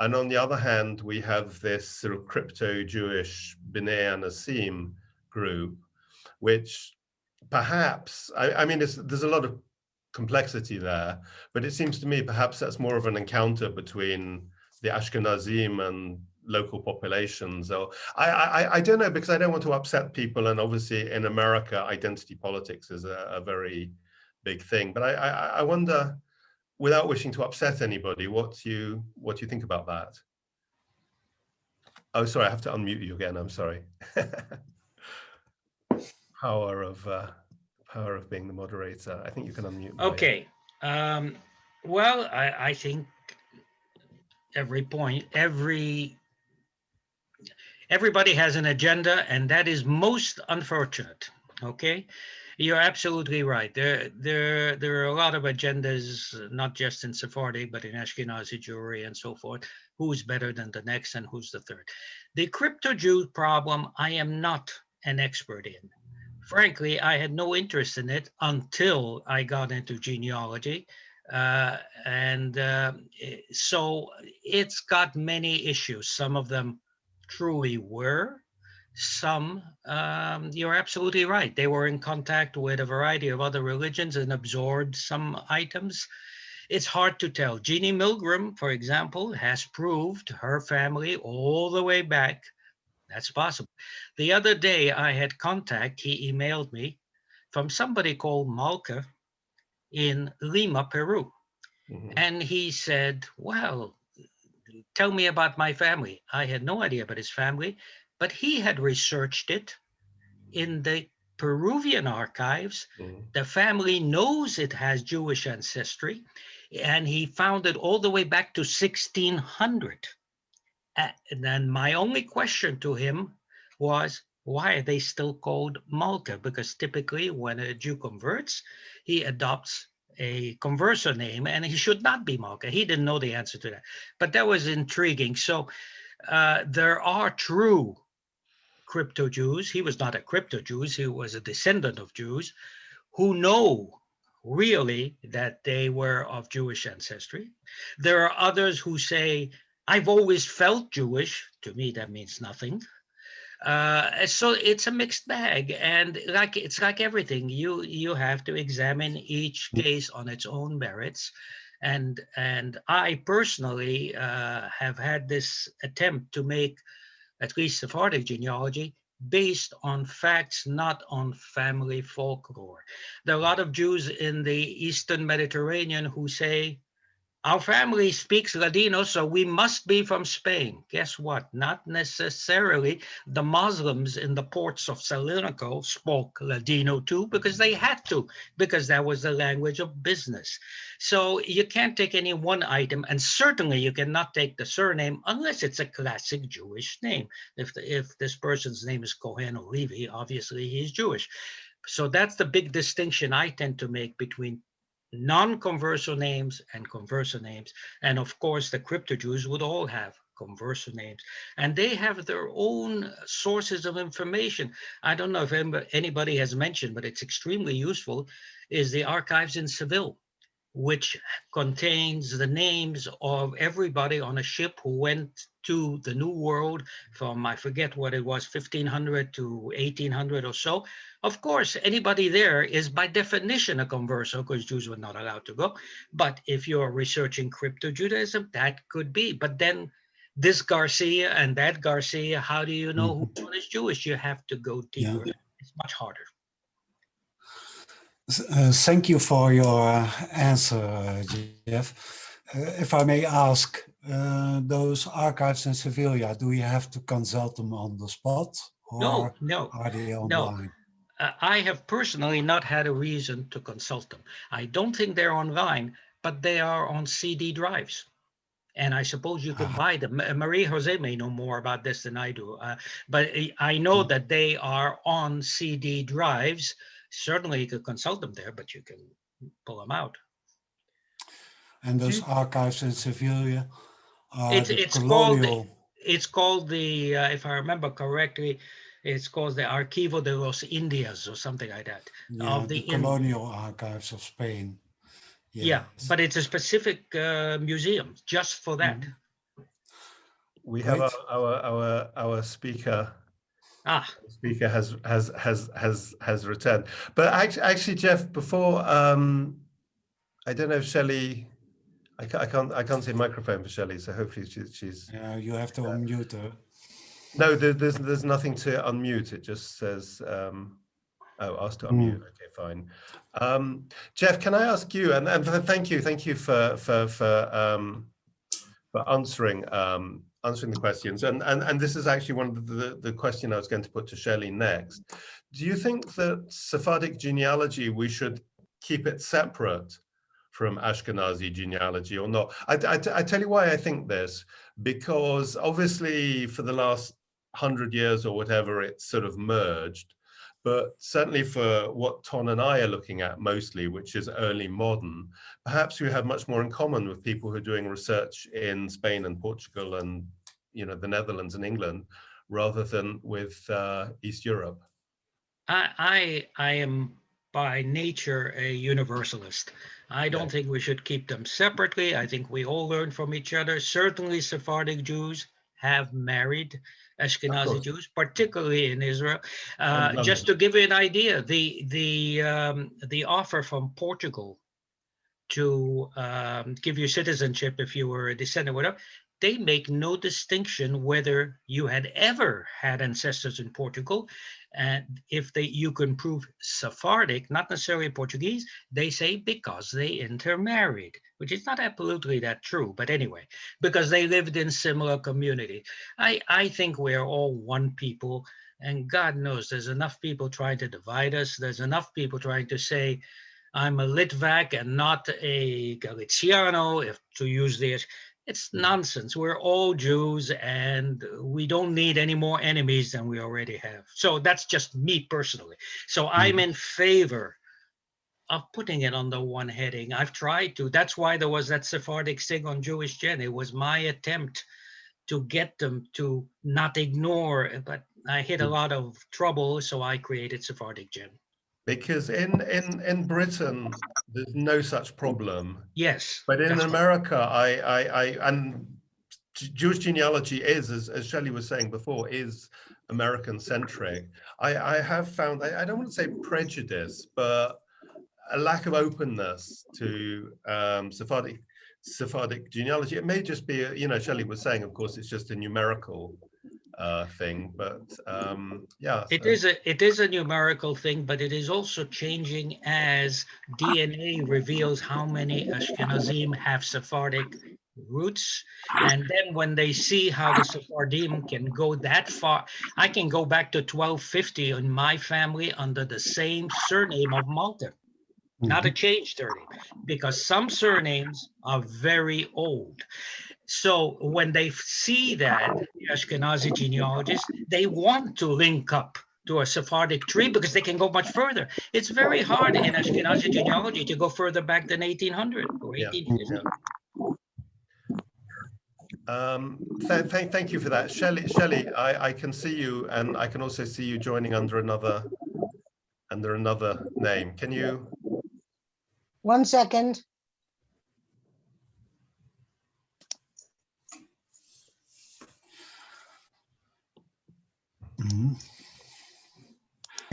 Speaker 2: And on the other hand, we have this sort of crypto-Jewish B'nai Anasim group, which perhaps, there's a lot of complexity there, but it seems to me perhaps that's more of an encounter between the Ashkenazim and local populations. Or I don't know, because I don't want to upset people, and obviously in America identity politics is a very big thing, but I wonder, without wishing to upset anybody, what you think about that. Oh, sorry, I have to unmute you again, I'm sorry. Power of being the moderator. I think you can unmute me.
Speaker 4: Okay. Well, I think everybody has an agenda, and that is most unfortunate. Okay, you're absolutely right. There are a lot of agendas, not just in Sephardic, but in Ashkenazi Jewry and so forth. Who's better than the next, and who's the third? The crypto-Jew problem, I am not an expert in. Frankly, I had no interest in it until I got into genealogy. So it's got many issues. Some of them truly were. Some, you're absolutely right. They were in contact with a variety of other religions and absorbed some items. It's hard to tell. Jeannie Milgram, for example, has proved her family all the way back. That's possible. The other day I had contact, he emailed me, from somebody called Malka in Lima, Peru. Mm-hmm. And he said, well, tell me about my family. I had no idea about his family, but he had researched it in the Peruvian archives. Mm-hmm. The family knows it has Jewish ancestry, and he found it all the way back to 1600. And then my only question to him was, why are they still called Malka? Because typically when a Jew converts, he adopts a converso name, and he should not be Malka. He didn't know the answer to that, but that was intriguing. So there are true crypto-Jews. He was not a crypto-Jew. He was a descendant of Jews who know really that they were of Jewish ancestry. There are others who say, I've always felt Jewish. To me, that means nothing. So it's a mixed bag, and it's like everything. You have to examine each case on its own merits. And I personally have had this attempt to make at least Sephardic genealogy based on facts, not on family folklore. There are a lot of Jews in the Eastern Mediterranean who say, our family speaks Ladino, so we must be from Spain. Guess what? Not necessarily. The Muslims in the ports of Salonico spoke Ladino too, because they had to, because that was the language of business. So you can't take any one item, and certainly you cannot take the surname unless it's a classic Jewish name. If this person's name is Cohen or Levi, obviously he's Jewish. So that's the big distinction I tend to make between non-converso names and converso names. And of course, the crypto-Jews would all have converso names, and they have their own sources of information. I don't know if anybody has mentioned, but it's extremely useful, is the archives in Seville. which contains the names of everybody on a ship who went to the New World from, I forget what it was, 1500 to 1800 or so. Of course, anybody there is by definition a converso, because Jews were not allowed to go. But if you're researching crypto-Judaism, that could be. But then this Garcia and that Garcia, how do you know which one is Jewish? You have to go deeper.
Speaker 3: Yeah.
Speaker 4: It's much harder.
Speaker 3: Thank you for your answer, Jeff. If I may ask, those archives in Sevilla, do you have to consult them on the spot, or
Speaker 4: No,
Speaker 3: are they
Speaker 4: no.
Speaker 3: online?
Speaker 4: I have personally not had a reason to consult them. I don't think they're online, but they are on CD drives. And I suppose you could buy them. Marie Jose may know more about this than I do, but I know that they are on CD drives. Certainly you could consult them there, but you can pull them out.
Speaker 3: And those archives in Sevilla are
Speaker 4: It's called the if I remember correctly, it's called the Archivo de los Indias or something like that.
Speaker 3: Yeah,
Speaker 4: Of
Speaker 3: the colonial archives of Spain. Yes.
Speaker 4: Yeah, but it's a specific museum just for that.
Speaker 2: We have
Speaker 3: Right.
Speaker 2: our speaker.
Speaker 4: Ah,
Speaker 2: Speaker has returned. But actually, Jeff, before I don't know if Schelly, I can't see a microphone for Schelly, so hopefully she's.
Speaker 3: Yeah, you have to unmute her.
Speaker 2: No, there's nothing to unmute. It just says ask to unmute. Okay, fine. Jeff, can I ask you? And thank you for answering the questions. And this is actually one of the question I was going to put to Schelly next. Do you think that Sephardic genealogy, we should keep it separate from Ashkenazi genealogy or not? I tell you why I think this, because obviously for the last 100 years or whatever, it's sort of merged. But certainly for what Ton and I are looking at mostly, which is early modern, perhaps we have much more in common with people who are doing research in Spain and Portugal and, you know, the Netherlands and England, rather than with East Europe.
Speaker 4: I am by nature a universalist. I don't think we should keep them separately. I think we all learn from each other. Certainly Sephardic Jews have married Ashkenazi Jews, particularly in Israel. Just to give you an idea, the offer from Portugal to give you citizenship if you were a descendant, whatever, they make no distinction whether you had ever had ancestors in Portugal. And if you can prove Sephardic, not necessarily Portuguese, they say because they intermarried, which is not absolutely that true, but anyway, because they lived in similar community. I think we're all one people, and God knows there's enough people trying to divide us. There's enough people trying to say, I'm a Litvak and not a Galiciano, if to use this. It's nonsense. We're all Jews and we don't need any more enemies than we already have. So that's just me personally. So I'm in favor of putting it under one heading. I've tried to. That's why there was that Sephardic thing on Jewish Gen. It was my attempt to get them to not ignore, but I hit a lot of trouble, so I created Sephardic Gen.
Speaker 2: Because in Britain, there's no such problem.
Speaker 4: Yes.
Speaker 2: But in America, and Jewish genealogy is, as Schelly was saying before, is American-centric. I have found, I don't want to say prejudice, but a lack of openness to Sephardic genealogy. It may just be, you know, Schelly was saying, of course, it's just a numerical thing, but yeah.
Speaker 4: It is a numerical thing, but it is also changing as DNA reveals how many Ashkenazim have Sephardic roots. And then when they see how the Sephardim can go that far, I can go back to 1250 in my family under the same surname of Malka. Not a changed surname, because some surnames are very old. So when they see that, the Ashkenazi genealogists, they want to link up to a Sephardic tree because they can go much further. It's very hard in Ashkenazi genealogy to go further back than 1800 or 1850.
Speaker 2: Thank you for that. Schelly, I can see you, and I can also see you joining under another name. Can you?
Speaker 5: 1 second.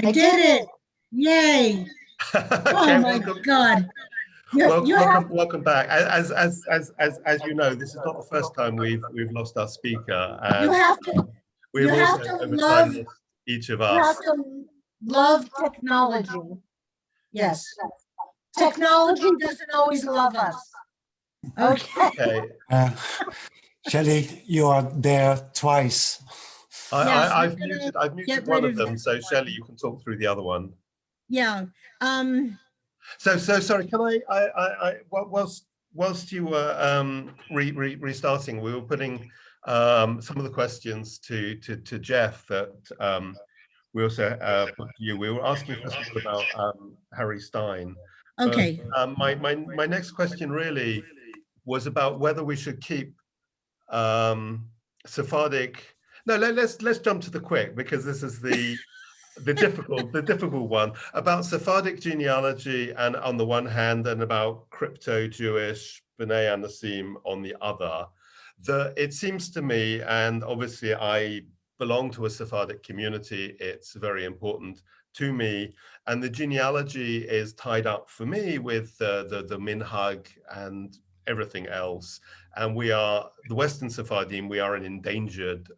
Speaker 1: I did it. Yay. Oh
Speaker 2: Okay,
Speaker 1: my
Speaker 2: welcome,
Speaker 1: God. You have,
Speaker 2: welcome back. As you know, this is not the first time we've lost our speaker,
Speaker 1: you
Speaker 2: and
Speaker 1: have to,
Speaker 2: we've
Speaker 1: you have
Speaker 2: also
Speaker 1: to
Speaker 2: over
Speaker 1: love,
Speaker 2: time lost each of
Speaker 1: you
Speaker 2: us.
Speaker 1: have to love technology. Yes. Technology doesn't always love us. Okay.
Speaker 2: Okay,
Speaker 3: Schelly, you are there twice.
Speaker 1: Yeah, I'm
Speaker 2: I've
Speaker 1: gonna
Speaker 2: muted
Speaker 1: get
Speaker 2: one
Speaker 1: rid
Speaker 2: of
Speaker 1: of
Speaker 2: them, so Shelley, you can talk through the other one.
Speaker 1: Yeah.
Speaker 2: So sorry. Can whilst you were restarting, we were putting some of the questions to Jeff that we also put to you. We were asking first of all about Harry Stein.
Speaker 1: Okay.
Speaker 2: But, my next question really was about whether we should keep Sephardic. No, let's jump to the quick, because this is the difficult one about Sephardic genealogy, and on the one hand, and about crypto-Jewish B'nai Anasim on the other. It seems to me, and obviously I belong to a Sephardic community, it's very important to me, and the genealogy is tied up for me with the minhag and everything else. And we are, the Western Sephardim, we are an endangered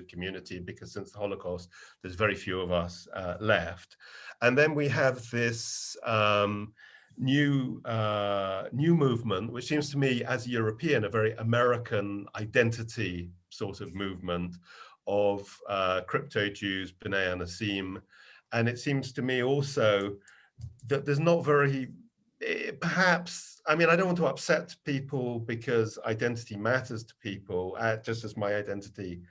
Speaker 2: community, because since the Holocaust, there's very few of us left. And then we have this new movement, which seems to me, as a European, a very American identity sort of movement of crypto-Jews, B'nai Anasim. And it seems to me also that there's not very, perhaps, I mean, I don't want to upset people, because identity matters to people, just as my identity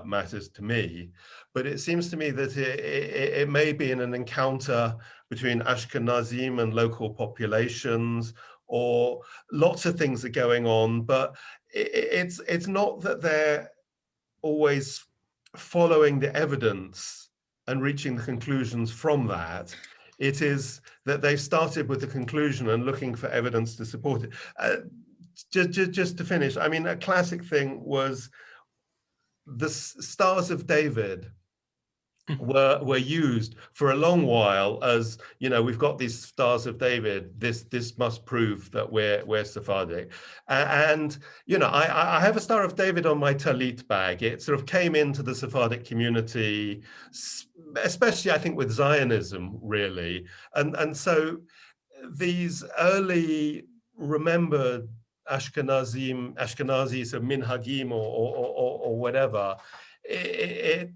Speaker 2: matters to me. But it seems to me that it may be in an encounter between Ashkenazim and local populations, or lots of things are going on, but it's not that they're always following the evidence and reaching the conclusions from that. It is that they've started with the conclusion and looking for evidence to support it. Just to finish, I mean, a classic thing was the Stars of David were used for a long while as, you know, we've got these Stars of David, this must prove that we're Sephardic. And you know, I have a Star of David on my talit bag. It sort of came into the Sephardic community, especially I think with Zionism, really. And so these early remembered Ashkenazis or minhagim or whatever, it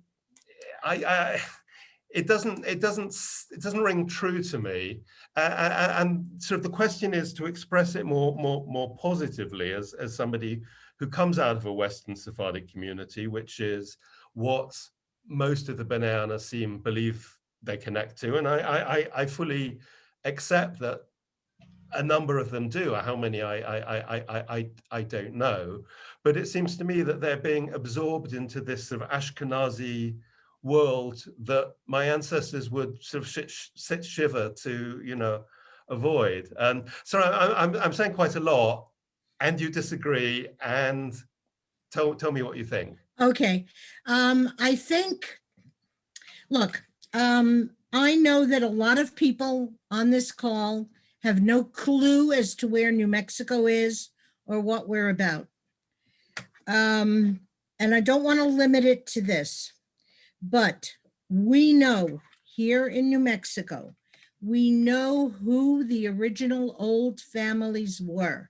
Speaker 2: doesn't ring true to me, and sort of the question is to express it more positively as somebody who comes out of a Western Sephardic community, which is what most of the B'nai Anasim believe they connect to, and I fully accept that a number of them do. How many I don't know, but it seems to me that they're being absorbed into this sort of Ashkenazi world that my ancestors would sort of sit shiver to, you know, avoid. And so I'm saying quite a lot, and you disagree, and tell me what you think.
Speaker 1: Okay. I think, look, I know that a lot of people on this call have no clue as to where New Mexico is or what we're about. And I don't want to limit it to this, but we know here in New Mexico, we know who the original old families were.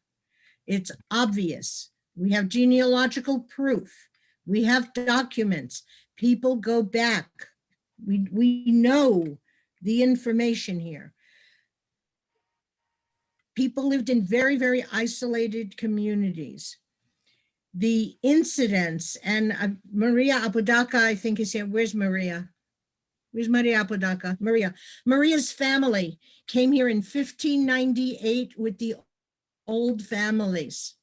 Speaker 1: It's obvious. We have genealogical proof. We have documents. People go back. We know the information here. People lived in very, very isolated communities. The incidents, and Maria Apodaca, I think is here. Where's Maria? Where's Maria Apodaca? Maria's family came here in 1598 with the old families.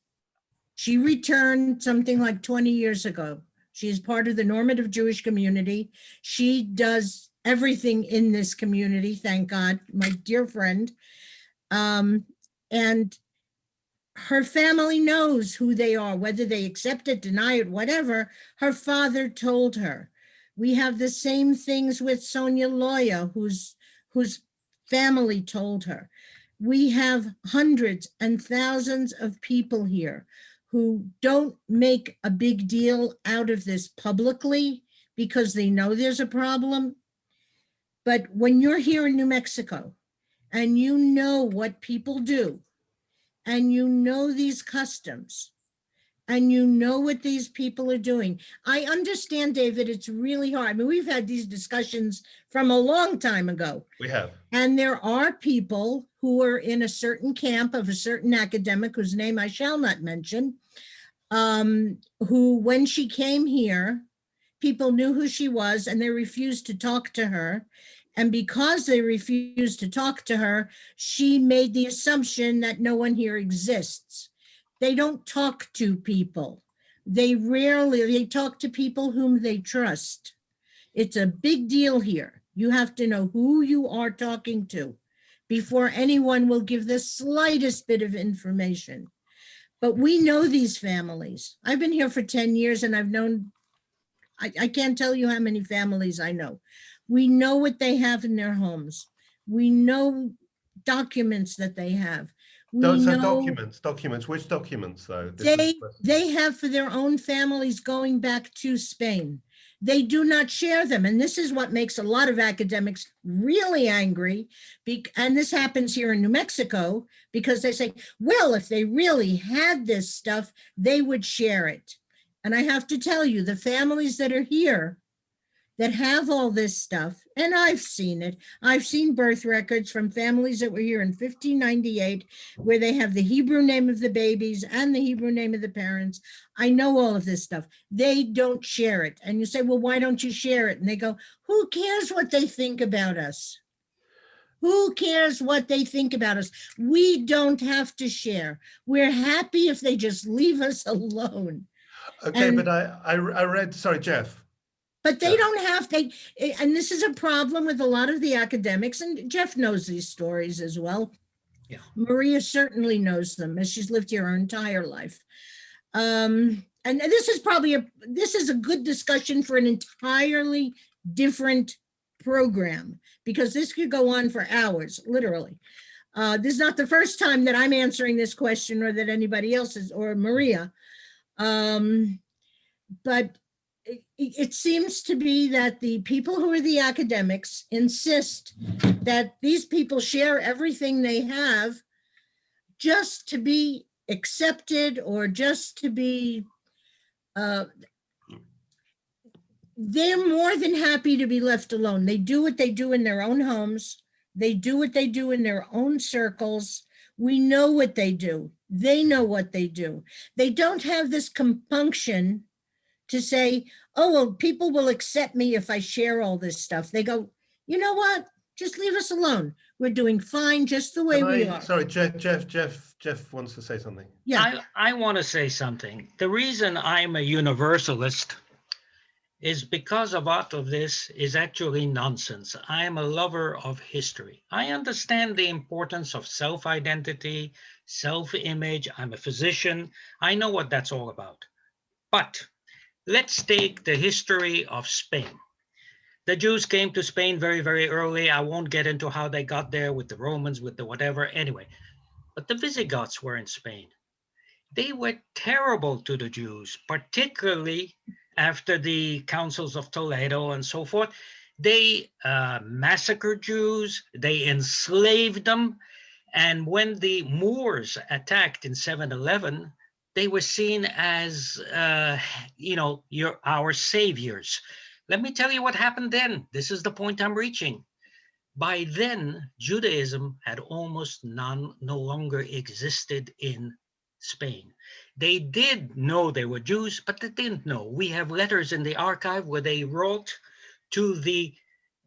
Speaker 1: She returned something like 20 years ago. She is part of the normative Jewish community. She does everything in this community, thank God, my dear friend. And her family knows who they are, whether they accept it, deny it, whatever. Her father told her, We have the same things with Sonia Loya, whose family told her. We have hundreds and thousands of people here who don't make a big deal out of this publicly because they know there's a problem. But when you're here in New Mexico and you know what people do, and you know these customs, and you know what these people are doing. I understand, David, it's really hard. I mean, we've had these discussions from a long time ago.
Speaker 2: We have.
Speaker 1: And there are people who are in a certain camp of a certain academic whose name I shall not mention, who, when she came here, people knew who she was and they refused to talk to her. And because they refused to talk to her, she made the assumption that no one here exists. They don't talk to people. They talk to people whom they trust. It's a big deal here. You have to know who you are talking to before anyone will give the slightest bit of information. But we know these families. I've been here for 10 years and I've known, I can't tell you how many families I know. We know what they have in their homes. We know documents that they have.
Speaker 2: Those are documents. Which documents, though?
Speaker 1: They have for their own families going back to Spain. They do not share them. And this is what makes a lot of academics really angry. And this happens here in New Mexico because they say, well, if they really had this stuff, they would share it. And I have to tell you, the families that are here that have all this stuff, and I've seen it. I've seen birth records from families that were here in 1598, where they have the Hebrew name of the babies and the Hebrew name of the parents. I know all of this stuff. They don't share it. And you say, well, why don't you share it? And they go, who cares what they think about us? Who cares what they think about us? We don't have to share. We're happy if they just leave us alone.
Speaker 2: Okay, but I read, sorry, Jeff.
Speaker 1: But they don't have to, and this is a problem with a lot of the academics, and Jeff knows these stories as well.
Speaker 4: Yeah.
Speaker 1: Maria certainly knows them, as she's lived here her entire life. And this is a good discussion for an entirely different program, because this could go on for hours, literally. This is not the first time that I'm answering this question or that anybody else is, or Maria. But it seems to be that the people who are the academics insist that these people share everything they have just to be accepted or just to be, they're more than happy to be left alone. They do what they do in their own homes. They do what they do in their own circles. We know what they do. They know what they do. They don't have this compunction to say, oh, well, people will accept me if I share all this stuff. They go, you know what? Just leave us alone. We're doing fine just the way we are.
Speaker 2: Sorry, Jeff wants to say something.
Speaker 1: Yeah.
Speaker 4: I want to say something. The reason I'm a universalist is because a lot of this is actually nonsense. I am a lover of history. I understand the importance of self-identity, self-image. I'm a physician. I know what that's all about. But let's take the history of Spain. The Jews came to Spain very, very early. I won't get into how they got there with the Romans, with the whatever, anyway. But the Visigoths were in Spain. They were terrible to the Jews, particularly after the councils of Toledo and so forth. They massacred Jews, they enslaved them. And when the Moors attacked in 711, they were seen as, our saviors. Let me tell you what happened then. This is the point I'm reaching. By then, Judaism had almost no longer existed in Spain. They did know they were Jews, but they didn't know. We have letters in the archive where they wrote to the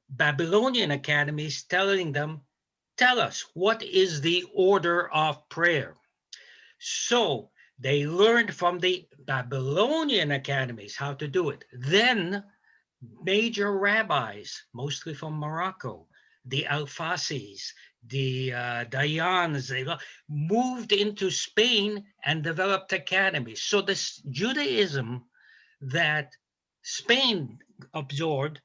Speaker 4: Babylonian academies telling them, tell us, what is the order of prayer? So they learned from the Babylonian academies how to do it. Then major rabbis, mostly from Morocco, the Alfasis, the Dayans, they moved into Spain and developed academies. So this Judaism that Spain absorbed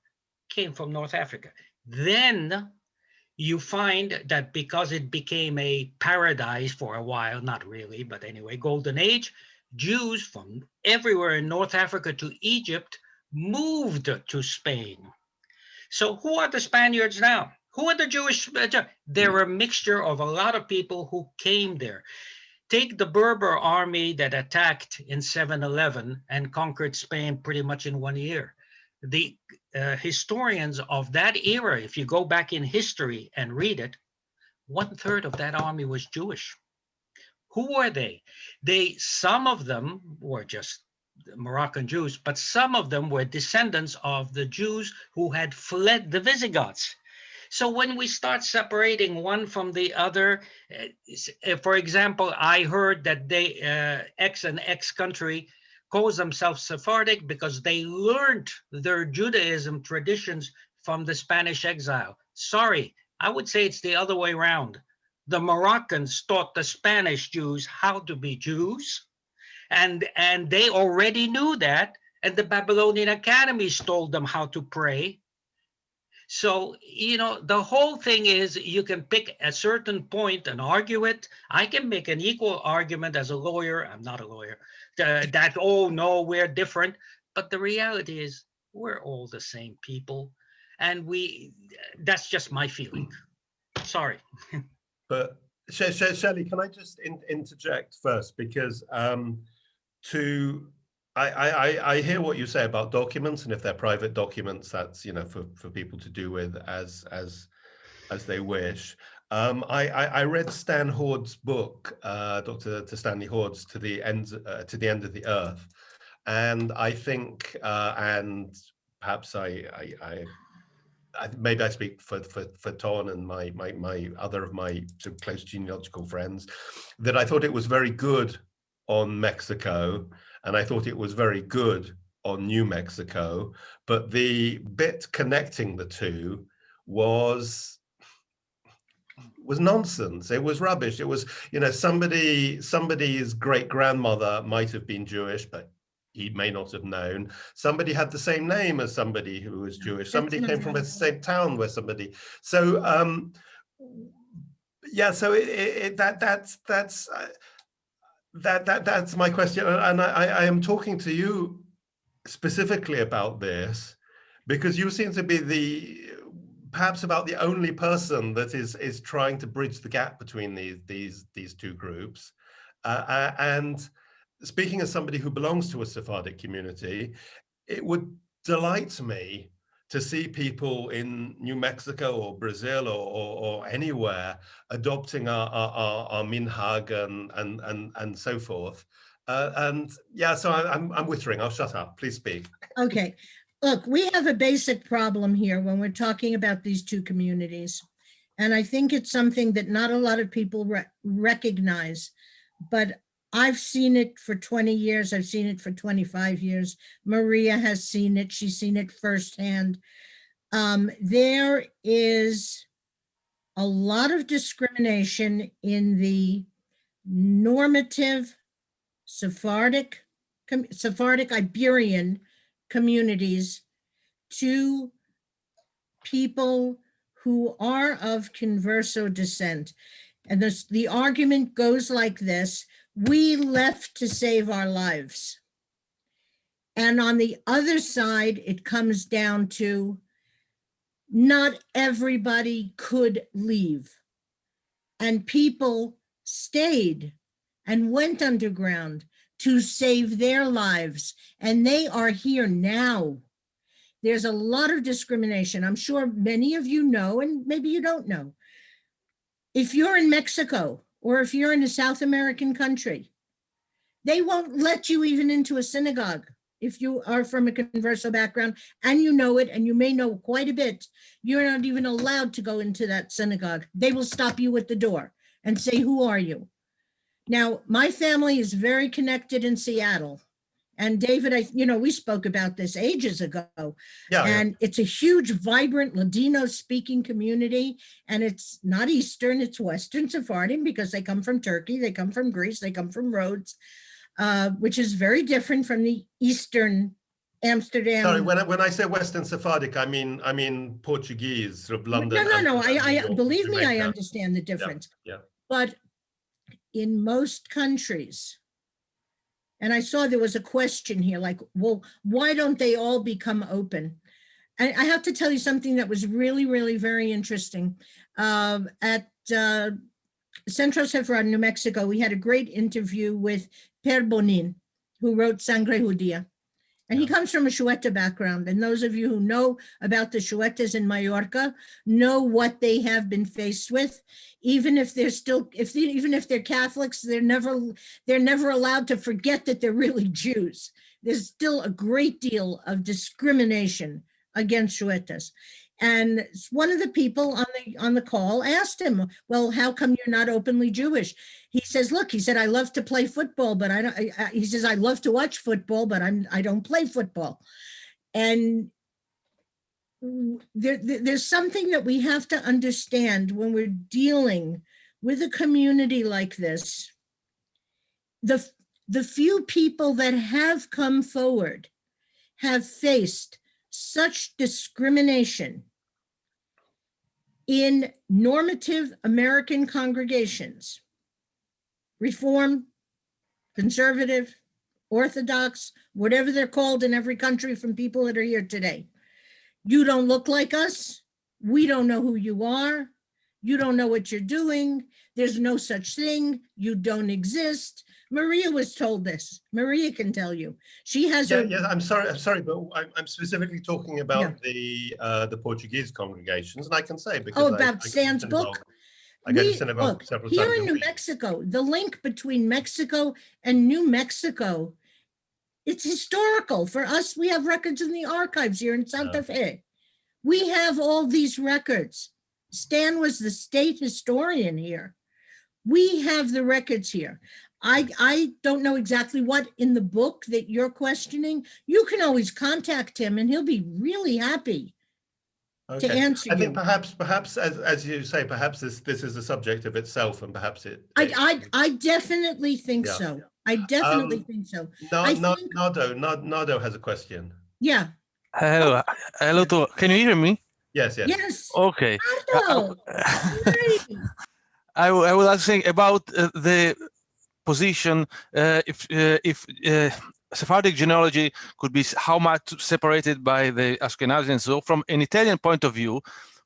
Speaker 4: came from North Africa. Then you find that because it became a paradise for a while, not really, but anyway, golden age, Jews from everywhere in North Africa to Egypt moved to Spain. So who are the Spaniards now? Who are the Jewish? They're a mixture of a lot of people who came there. Take the Berber army that attacked in 711 and conquered Spain pretty much in 1 year. The historians of that era, if you go back in history and read it, 1/3 of that army was Jewish. Who were they? Some of them were just Moroccan Jews, but some of them were descendants of the Jews who had fled the Visigoths. So when we start separating one from the other, for example, I heard that X and X country calls themselves Sephardic because they learned their Judaism traditions from the Spanish exile. Sorry, I would say it's the other way around. The Moroccans taught the Spanish Jews how to be Jews, and they already knew that, and the Babylonian academies told them how to pray. So, the whole thing is you can pick a certain point and argue it. I can make an equal argument as a lawyer. I'm not a lawyer. That, oh, no, we're different. But the reality is we're all the same people. And that's just my feeling. Sorry.
Speaker 2: But Schelly, can I just interject first? Because I hear what you say about documents, and if they're private documents, that's for people to do with as they wish. I read Stan Hord's book, Dr. Stanley Hord's To the End of the Earth, and I think, and perhaps maybe I speak for Ton and my other of my sort of close genealogical friends, that I thought it was very good on Mexico, and I thought it was very good on New Mexico, but the bit connecting the two was nonsense. It was rubbish. It was, somebody's great grandmother might have been Jewish, but he may not have known. Somebody had the same name as somebody who was Jewish. Somebody came from the same town where somebody. So yeah. So that's my question, and I am talking to you specifically about this because you seem to be perhaps about the only person that is trying to bridge the gap between these two groups, and speaking as somebody who belongs to a Sephardic community, it would delight me to see people in New Mexico or Brazil or anywhere adopting our minhag and so forth. And yeah, so I'm withering. I'll shut up. Please speak.
Speaker 1: Okay. Look, we have a basic problem here when we're talking about these two communities. And I think it's something that not a lot of people recognize, but I've seen it for 20 years. I've seen it for 25 years. Maria has seen it. She's seen it firsthand. There is a lot of discrimination in the normative Sephardic Iberian communities to people who are of converso descent. And the argument goes like this: we left to save our lives. And on the other side, it comes down to not everybody could leave. And people stayed and went underground to save their lives. And they are here now. There's a lot of discrimination. I'm sure many of you know, and maybe you don't know. If you're in Mexico, or if you're in a South American country, they won't let you even into a synagogue if you are from a converso background and you know it, and you may know quite a bit. You're not even allowed to go into that synagogue. They will stop you at the door and say, who are you? Now, my family is very connected in Seattle. And David, we spoke about this ages ago. And it's a huge, vibrant Ladino-speaking community. And it's not Eastern, it's Western Sephardim, because they come from Turkey, they come from Greece, they come from Rhodes, which is very different from the Eastern Amsterdam.
Speaker 2: Sorry, when I say Western Sephardic, I mean Portuguese, sort of London.
Speaker 1: No.
Speaker 2: Amsterdam, New
Speaker 1: I
Speaker 2: York,
Speaker 1: believe me, I
Speaker 2: Jamaica.
Speaker 1: understand the difference.
Speaker 2: Yeah.
Speaker 1: But in most countries, and I saw there was a question here, like, well, why don't they all become open? And I have to tell you something that was really, really very interesting. At Centro Sepharad, New Mexico, we had a great interview with Per Bonin, who wrote Sangre Judía. And he comes from a Shueta background. And those of you who know about the Shuetas in Mallorca know what they have been faced with. Even if they're still, even if they're Catholics, they're never allowed to forget that they're really Jews. There's still a great deal of discrimination against Shuetas. And one of the people on the call asked him, well, how come you're not openly Jewish? He says, look, he said, I love to play football, but I don't, he says, I love to watch football, but I don't play football. And there's something that we have to understand when we're dealing with a community like this. The few people that have come forward have faced such discrimination in normative American congregations, Reform, Conservative, Orthodox, whatever they're called in every country from people that are here today. You don't look like us. We don't know who you are. You don't know what you're doing. There's no such thing. You don't exist. Maria was told this. Maria can tell you. She has
Speaker 2: I'm sorry, but I'm specifically talking about the Portuguese congregations, and I can say because
Speaker 1: about Stan's book.
Speaker 2: I get to involved several
Speaker 1: here
Speaker 2: times
Speaker 1: in New Mexico, the link between Mexico and New Mexico, it's historical. For us, we have records in the archives here in Santa Fe. We have all these records. Stan was the state historian here. We have the records here. I don't know exactly what in the book that you're questioning. You can always contact him and he'll be really happy to answer you.
Speaker 2: I think perhaps as you say, perhaps this is a subject of itself, and perhaps
Speaker 1: I definitely think so. I definitely think so.
Speaker 2: Nardo has a question.
Speaker 1: Yeah.
Speaker 5: Hello. Can you hear me?
Speaker 2: Yes.
Speaker 1: Yes.
Speaker 5: Okay.
Speaker 1: Nardo,
Speaker 5: I was asking about the position if Sephardic genealogy could be how much separated by the Ashkenazi. So from an Italian point of view,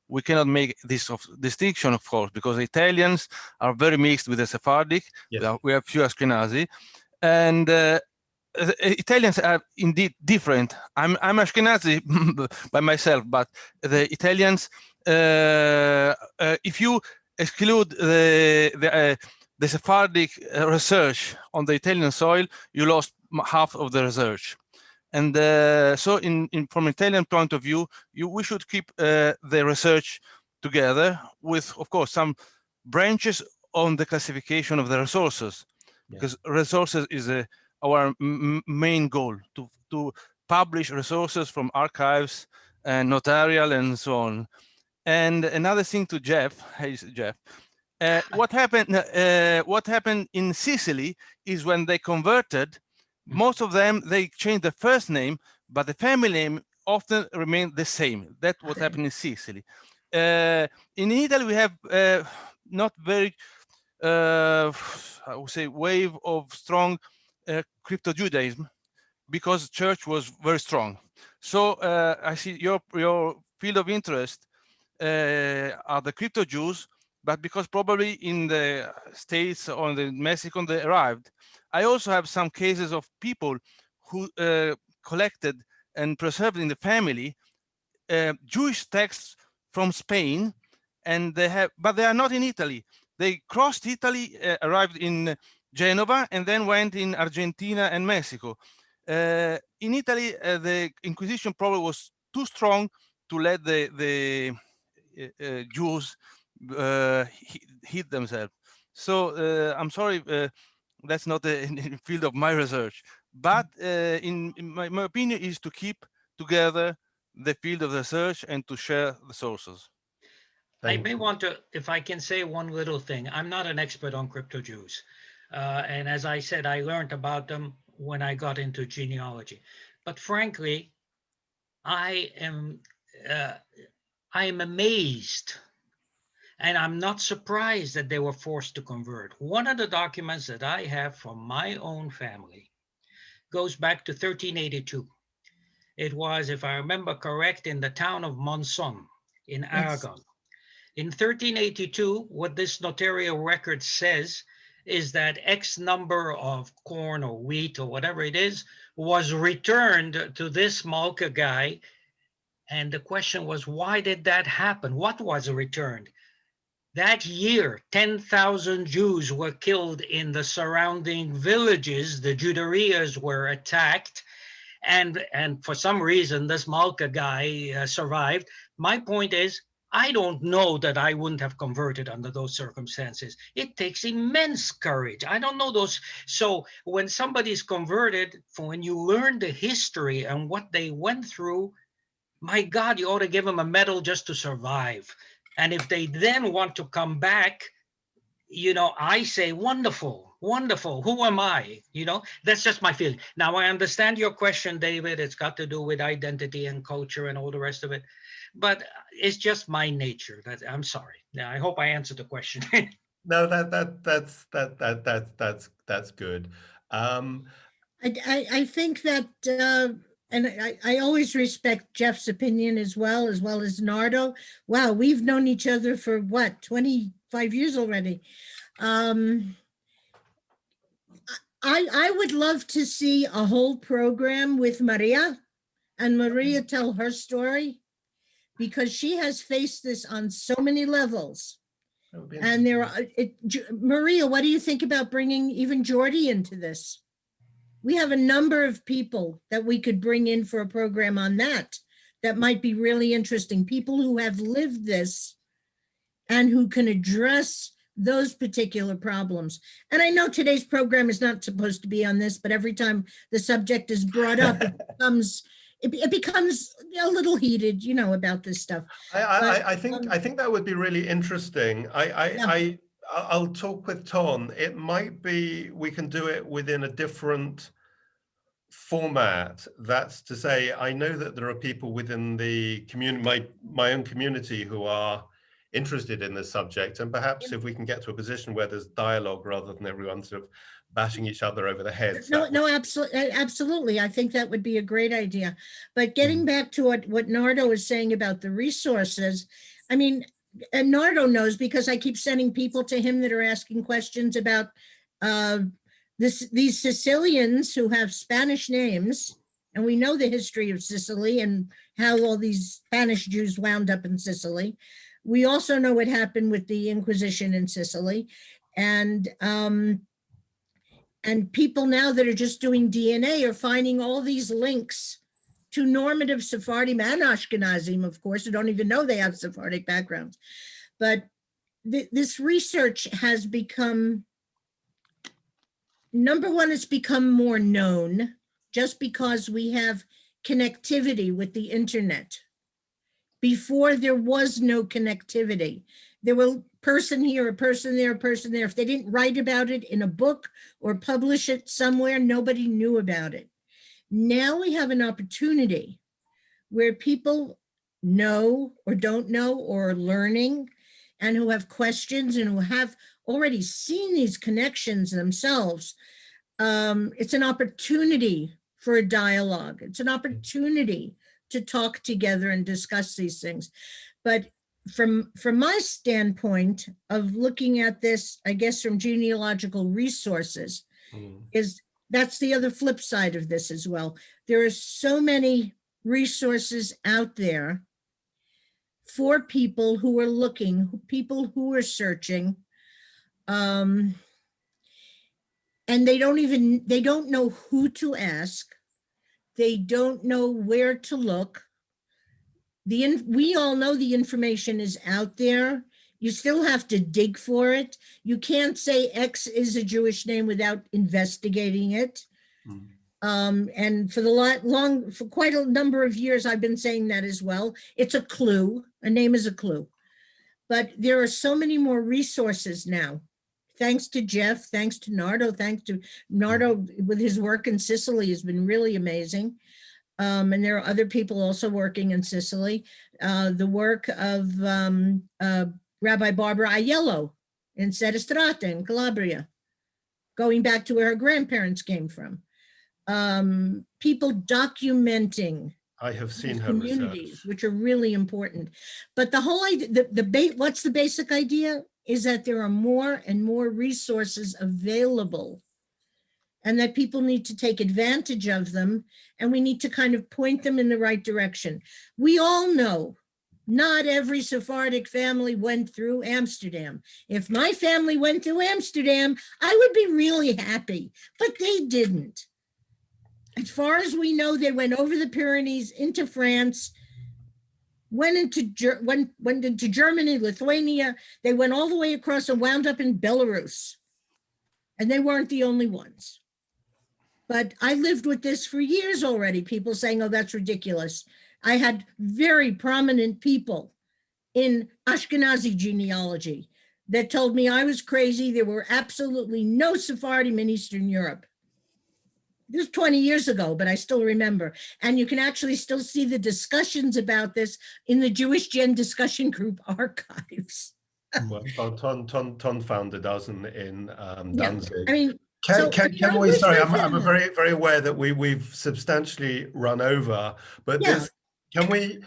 Speaker 5: we cannot make this distinction, of course, because Italians are very mixed with the Sephardic.
Speaker 2: Yes.
Speaker 5: We have few Ashkenazi, and Italians are indeed different. I'm Ashkenazi by myself, but the Italians, if you exclude the Sephardic research on the Italian soil, you lost half of the research. And so from an Italian point of view, we should keep the research together with, of course, some branches on the classification of the resources, because resources is our main goal, to publish resources from archives and notarial and so on. And another thing to Jeff, what happened in Sicily is when they converted, most of them, they changed the first name, but the family name often remained the same. That's what happened in Sicily. In Italy, we have not very, I would say, wave of strong crypto-Judaism, because church was very strong. So I see your field of interest are the crypto-Jews, but because probably in the States or in the Mexico they arrived. I also have some cases of people who collected and preserved in the family Jewish texts from Spain, and but they are not in Italy. They crossed Italy, arrived in Genova, and then went in Argentina and Mexico. In Italy, the Inquisition probably was too strong to let the Jews hit themselves. So I'm sorry, that's not the field of my research. But in my opinion is to keep together the field of research and to share the sources.
Speaker 4: I may want to, if I can say one little thing, I'm not an expert on crypto-Jews. And as I said, I learned about them when I got into genealogy. But frankly, I am amazed, and I'm not surprised that they were forced to convert. One of the documents that I have from my own family goes back to 1382. It was, if I remember correct, in the town of Monson in
Speaker 1: Yes.
Speaker 4: Aragon. In 1382, what this notarial record says is that X number of corn or wheat or whatever it is was returned to this Malka guy. And the question was, why did that happen? What was returned? That year, 10,000 Jews were killed in the surrounding villages. The Juderias were attacked. And for some reason, this Malka guy survived. My point is, I don't know that I wouldn't have converted under those circumstances. It takes immense courage. I don't know those. So when somebody's converted, when you learn the history and what they went through, my God, you ought to give them a medal just to survive. And if they then want to come back, I say, wonderful, wonderful. Who am I? That's just my feeling. Now, I understand your question, David. It's got to do with identity and culture and all the rest of it. But it's just my nature. I'm sorry. Now, I hope I answered the question.
Speaker 2: No, that's good.
Speaker 1: I think that, and I always respect Jeff's opinion as well as Nardo. Wow, we've known each other for what, 25 years already. I would love to see a whole program with Maria and Maria tell her story, because she has faced this on so many levels. And Maria, what do you think about bringing even Jordi into this? We have a number of people that we could bring in for a program on that might be really interesting. People who have lived this and who can address those particular problems. And I know today's program is not supposed to be on this, but every time the subject is brought up, it becomes a little heated, about this stuff.
Speaker 2: I think that would be really interesting. I'll talk with Ton. It might be we can do it within a different format. That's to say, I know that there are people within the community, my own community, who are interested in this subject, and perhaps if we can get to a position where there's dialogue rather than everyone sort of bashing each other over the heads.
Speaker 1: No, absolutely. I think that would be a great idea. But getting back to what Nardo was saying about the resources, I mean, and Nardo knows, because I keep sending people to him that are asking questions about these Sicilians who have Spanish names, and we know the history of Sicily and how all these Spanish Jews wound up in Sicily. We also know what happened with the Inquisition in Sicily, and people now that are just doing DNA are finding all these links to normative Sephardim and Ashkenazim, of course, who don't even know they have Sephardic backgrounds. But this research has become, number one, it's become more known just because we have connectivity with the internet. Before, there was no connectivity. There were a person here, a person there, a person there. If they didn't write about it in a book or publish it somewhere, nobody knew about it. Now we have an opportunity where people know or don't know or are learning, and who have questions and who have already seen these connections themselves. It's an opportunity for a dialogue. It's an opportunity to talk together and discuss these things. But from my standpoint of looking at this, I guess from genealogical resources, that's the other flip side of this as well. There are so many resources out there for people who are looking, people who are searching, and they don't know who to ask. They don't know where to look. We all know the information is out there. You still have to dig for it. You can't say X is a Jewish name without investigating it. And for quite a number of years, I've been saying that as well. It's a clue. A name is a clue. But there are so many more resources now. Thanks to Jeff, thanks to Nardo with his work in Sicily has been really amazing. And there are other people also working in Sicily. The work of Rabbi Barbara Aiello in Sedistrata in Calabria, going back to where her grandparents came from. People documenting
Speaker 2: I have seen her
Speaker 1: communities,
Speaker 2: research.
Speaker 1: which are really important. But the whole idea, what's the basic idea? Is that there are more and more resources available, and that people need to take advantage of them, and we need to kind of point them in the right direction. We all know not every Sephardic family went through Amsterdam. If my family went through Amsterdam, I would be really happy, but they didn't. As far as we know, they went over the Pyrenees into France, went into Germany, Lithuania. They went all the way across and wound up in Belarus. And they weren't the only ones. But I lived with this for years already, people saying, oh, that's ridiculous. I had very prominent people in Ashkenazi genealogy that told me I was crazy. There were absolutely no Sephardim in Eastern Europe. This was 20 years ago, but I still remember. And you can actually still see the discussions about this in the Jewish Gen discussion group archives.
Speaker 2: Well, Ton found a dozen in Danzig.
Speaker 1: I mean,
Speaker 2: Can we? Sorry, I'm
Speaker 1: family.
Speaker 2: very aware that we've substantially run over, but
Speaker 1: Yeah.
Speaker 2: can we?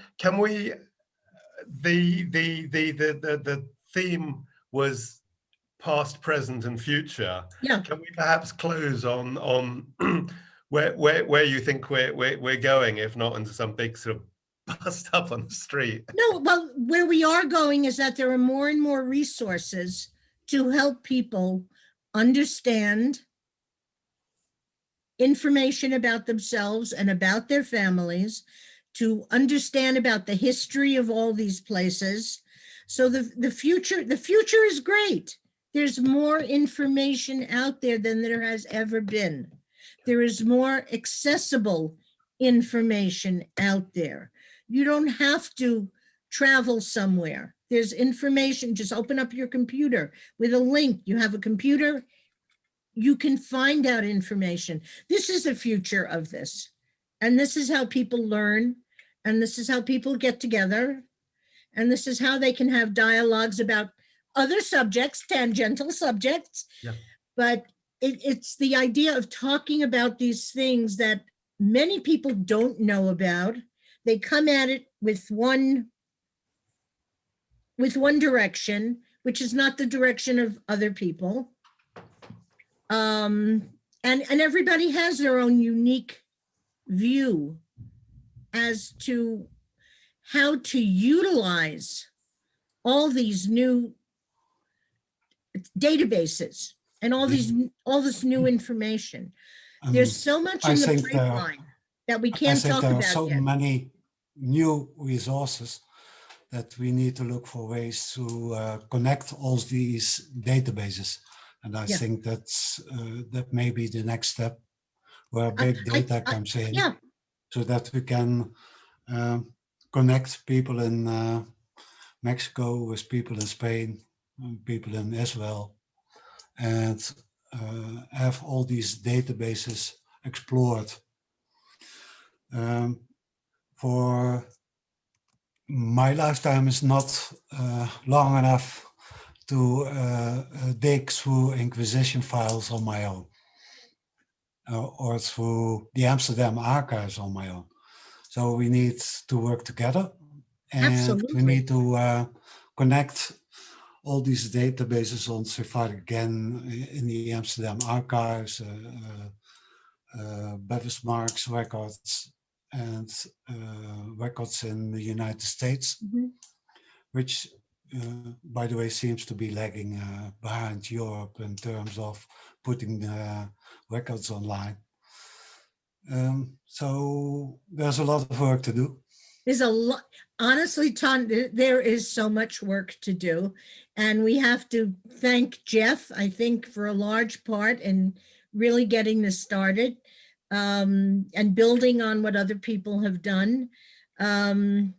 Speaker 2: The theme was past, present, and future.
Speaker 1: Yeah.
Speaker 2: Can we perhaps close on where you think we're going, if not into some big sort of bust up on the street?
Speaker 1: No, well, where we are going is that there are more and more resources to help people understand information about themselves and about their families, to understand about the history of all these places. So the future is great. There's more information out there than there has ever been. There is more accessible information out there. You don't have to travel somewhere. There's information. Just open up your computer with a link. You have a computer, you can find out information. This is the future of this. And this is how people learn. And this is how people get together. And this is how they can have dialogues about other subjects, tangential subjects.
Speaker 2: Yeah.
Speaker 1: But it's the idea of talking about these things that many people don't know about. They come at it with one direction, which is not the direction of other people. And everybody has their own unique view as to how to utilize all these new databases and all this new information. There's so much in the pipeline that we can't talk
Speaker 3: there
Speaker 1: about
Speaker 3: are so
Speaker 1: yet.
Speaker 3: many new resources that we need to look for ways to connect all these databases. And I think that's that may be the next step where big data comes in, so that we can connect people in Mexico with people in Spain, people in Israel, and have all these databases explored. For my lifetime is not long enough to dig through Inquisition files on my own, or through the Amsterdam archives on my own. So we need to work together, and we need to connect all these databases on Sephardic again in the Amsterdam archives, Marks records, and records in the United States, which, by the way, seems to be lagging behind Europe in terms of putting records online. So there's a lot of work to do.
Speaker 1: There's a lot, honestly, Ton, there is so much work to do. And we have to thank Jeff, I think, for a large part in really getting this started, and building on what other people have done. I mean,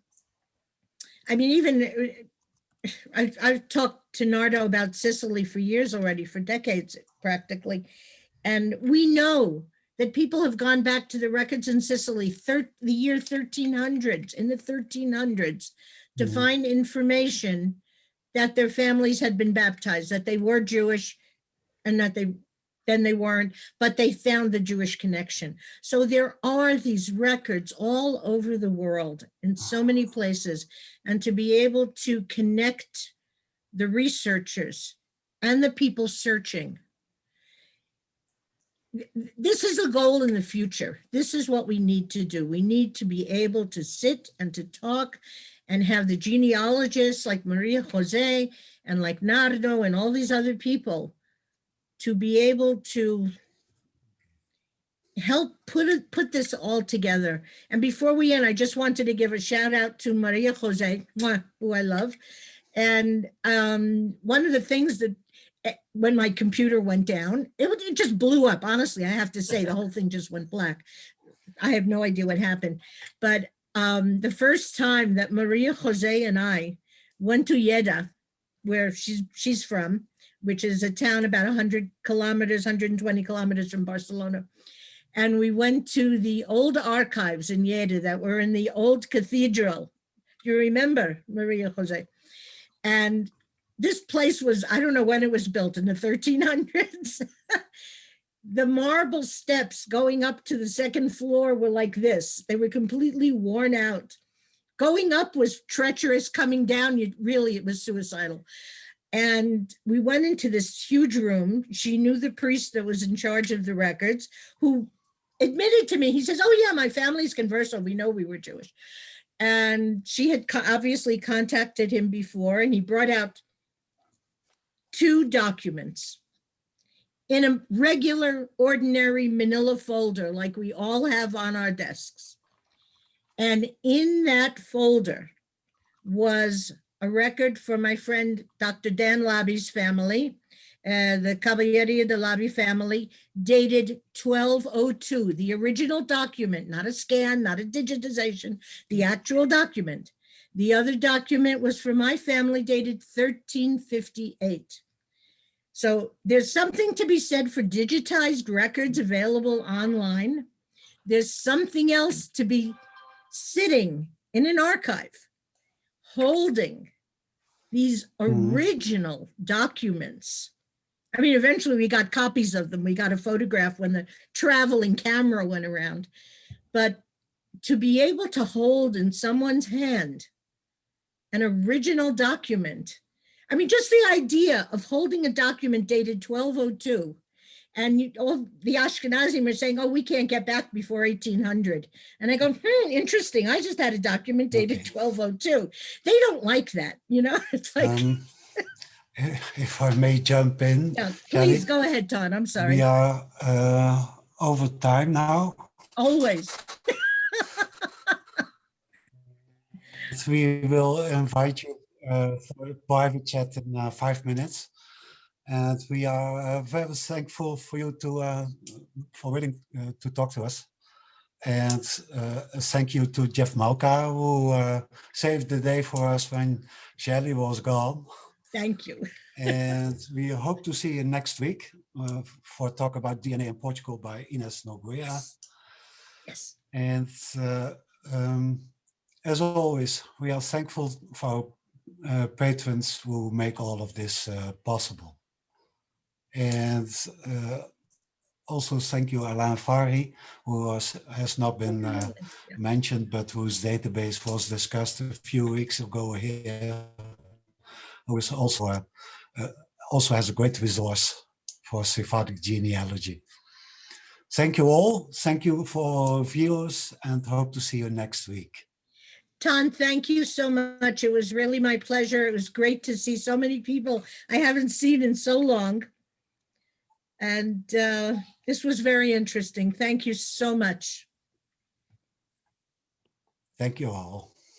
Speaker 1: even I've talked to Nardo about Sicily for years already, for decades practically. And we know that people have gone back to the records in Sicily, the year 1300s, in the 1300s, to
Speaker 3: Mhm.
Speaker 1: find information that their families had been baptized, that they were Jewish, and that then they weren't, but they found the Jewish connection. So there are these records all over the world in so many places, and to be able to connect the researchers and the people searching, this is a goal in the future. This is what we need to do. We need to be able to sit and to talk and have the genealogists like Maria Jose and like Nardo and all these other people to be able to help put this all together. And before we end, I just wanted to give a shout out to Maria Jose, who I love. And one of the things that when my computer went down, it just blew up. Honestly, I have to say, the whole thing just went black. I have no idea what happened. But the first time that Maria Jose and I went to Lleida, where she's from, which is a town about 100 kilometers, 120 kilometers from Barcelona. And we went to the old archives in Lleida that were in the old cathedral. Do you remember, Maria Jose? And this place was, I don't know when it was built, in the 1300s. The marble steps going up to the second floor were like this. They were completely worn out. Going up was treacherous. Coming down, it was suicidal. And we went into this huge room. She knew the priest that was in charge of the records, who admitted to me, he says, "Oh yeah, my family's converso. We know we were Jewish." And she had obviously contacted him before, and he brought out 2 documents in a regular, ordinary manila folder like we all have on our desks. And in that folder was a record for my friend Dr. Dan Labby's family, the Caballeria de Labby family, dated 1202, the original document, not a scan, not a digitization, the actual document. The other document was for my family, dated 1358. So there's something to be said for digitized records available online. There's something else to be sitting in an archive, holding these original documents. I mean, eventually we got copies of them. We got a photograph when the traveling camera went around. But to be able to hold in someone's hand an original document, I mean, just the idea of holding a document dated 1202, and all the Ashkenazim are saying, "Oh, we can't get back before 1800." And I go, interesting. I just had a document dated 1202. They don't like that, It's like,
Speaker 3: if I may jump in.
Speaker 1: yeah, please
Speaker 3: Schelly,
Speaker 1: go ahead, Todd. I'm sorry.
Speaker 3: we are over time now.
Speaker 1: Always.
Speaker 3: We will invite you for a private chat in 5 minutes. And we are very thankful for you for willing to talk to us. And thank you to Jeff Malka, who saved the day for us when Schelly was gone.
Speaker 1: Thank you.
Speaker 3: And we hope to see you next week for talk about DNA in Portugal by Ines Nogueira.
Speaker 1: Yes.
Speaker 3: And as always, we are thankful for our patrons who make all of this possible. And also thank you, Alain Fari, who has not been mentioned, but whose database was discussed a few weeks ago here, who is also has a great resource for Sephardic genealogy. Thank you all. Thank you for viewers, and hope to see you next week.
Speaker 1: Ton, thank you so much. It was really my pleasure. It was great to see so many people I haven't seen in so long. And this was very interesting. Thank you so much.
Speaker 3: Thank you all.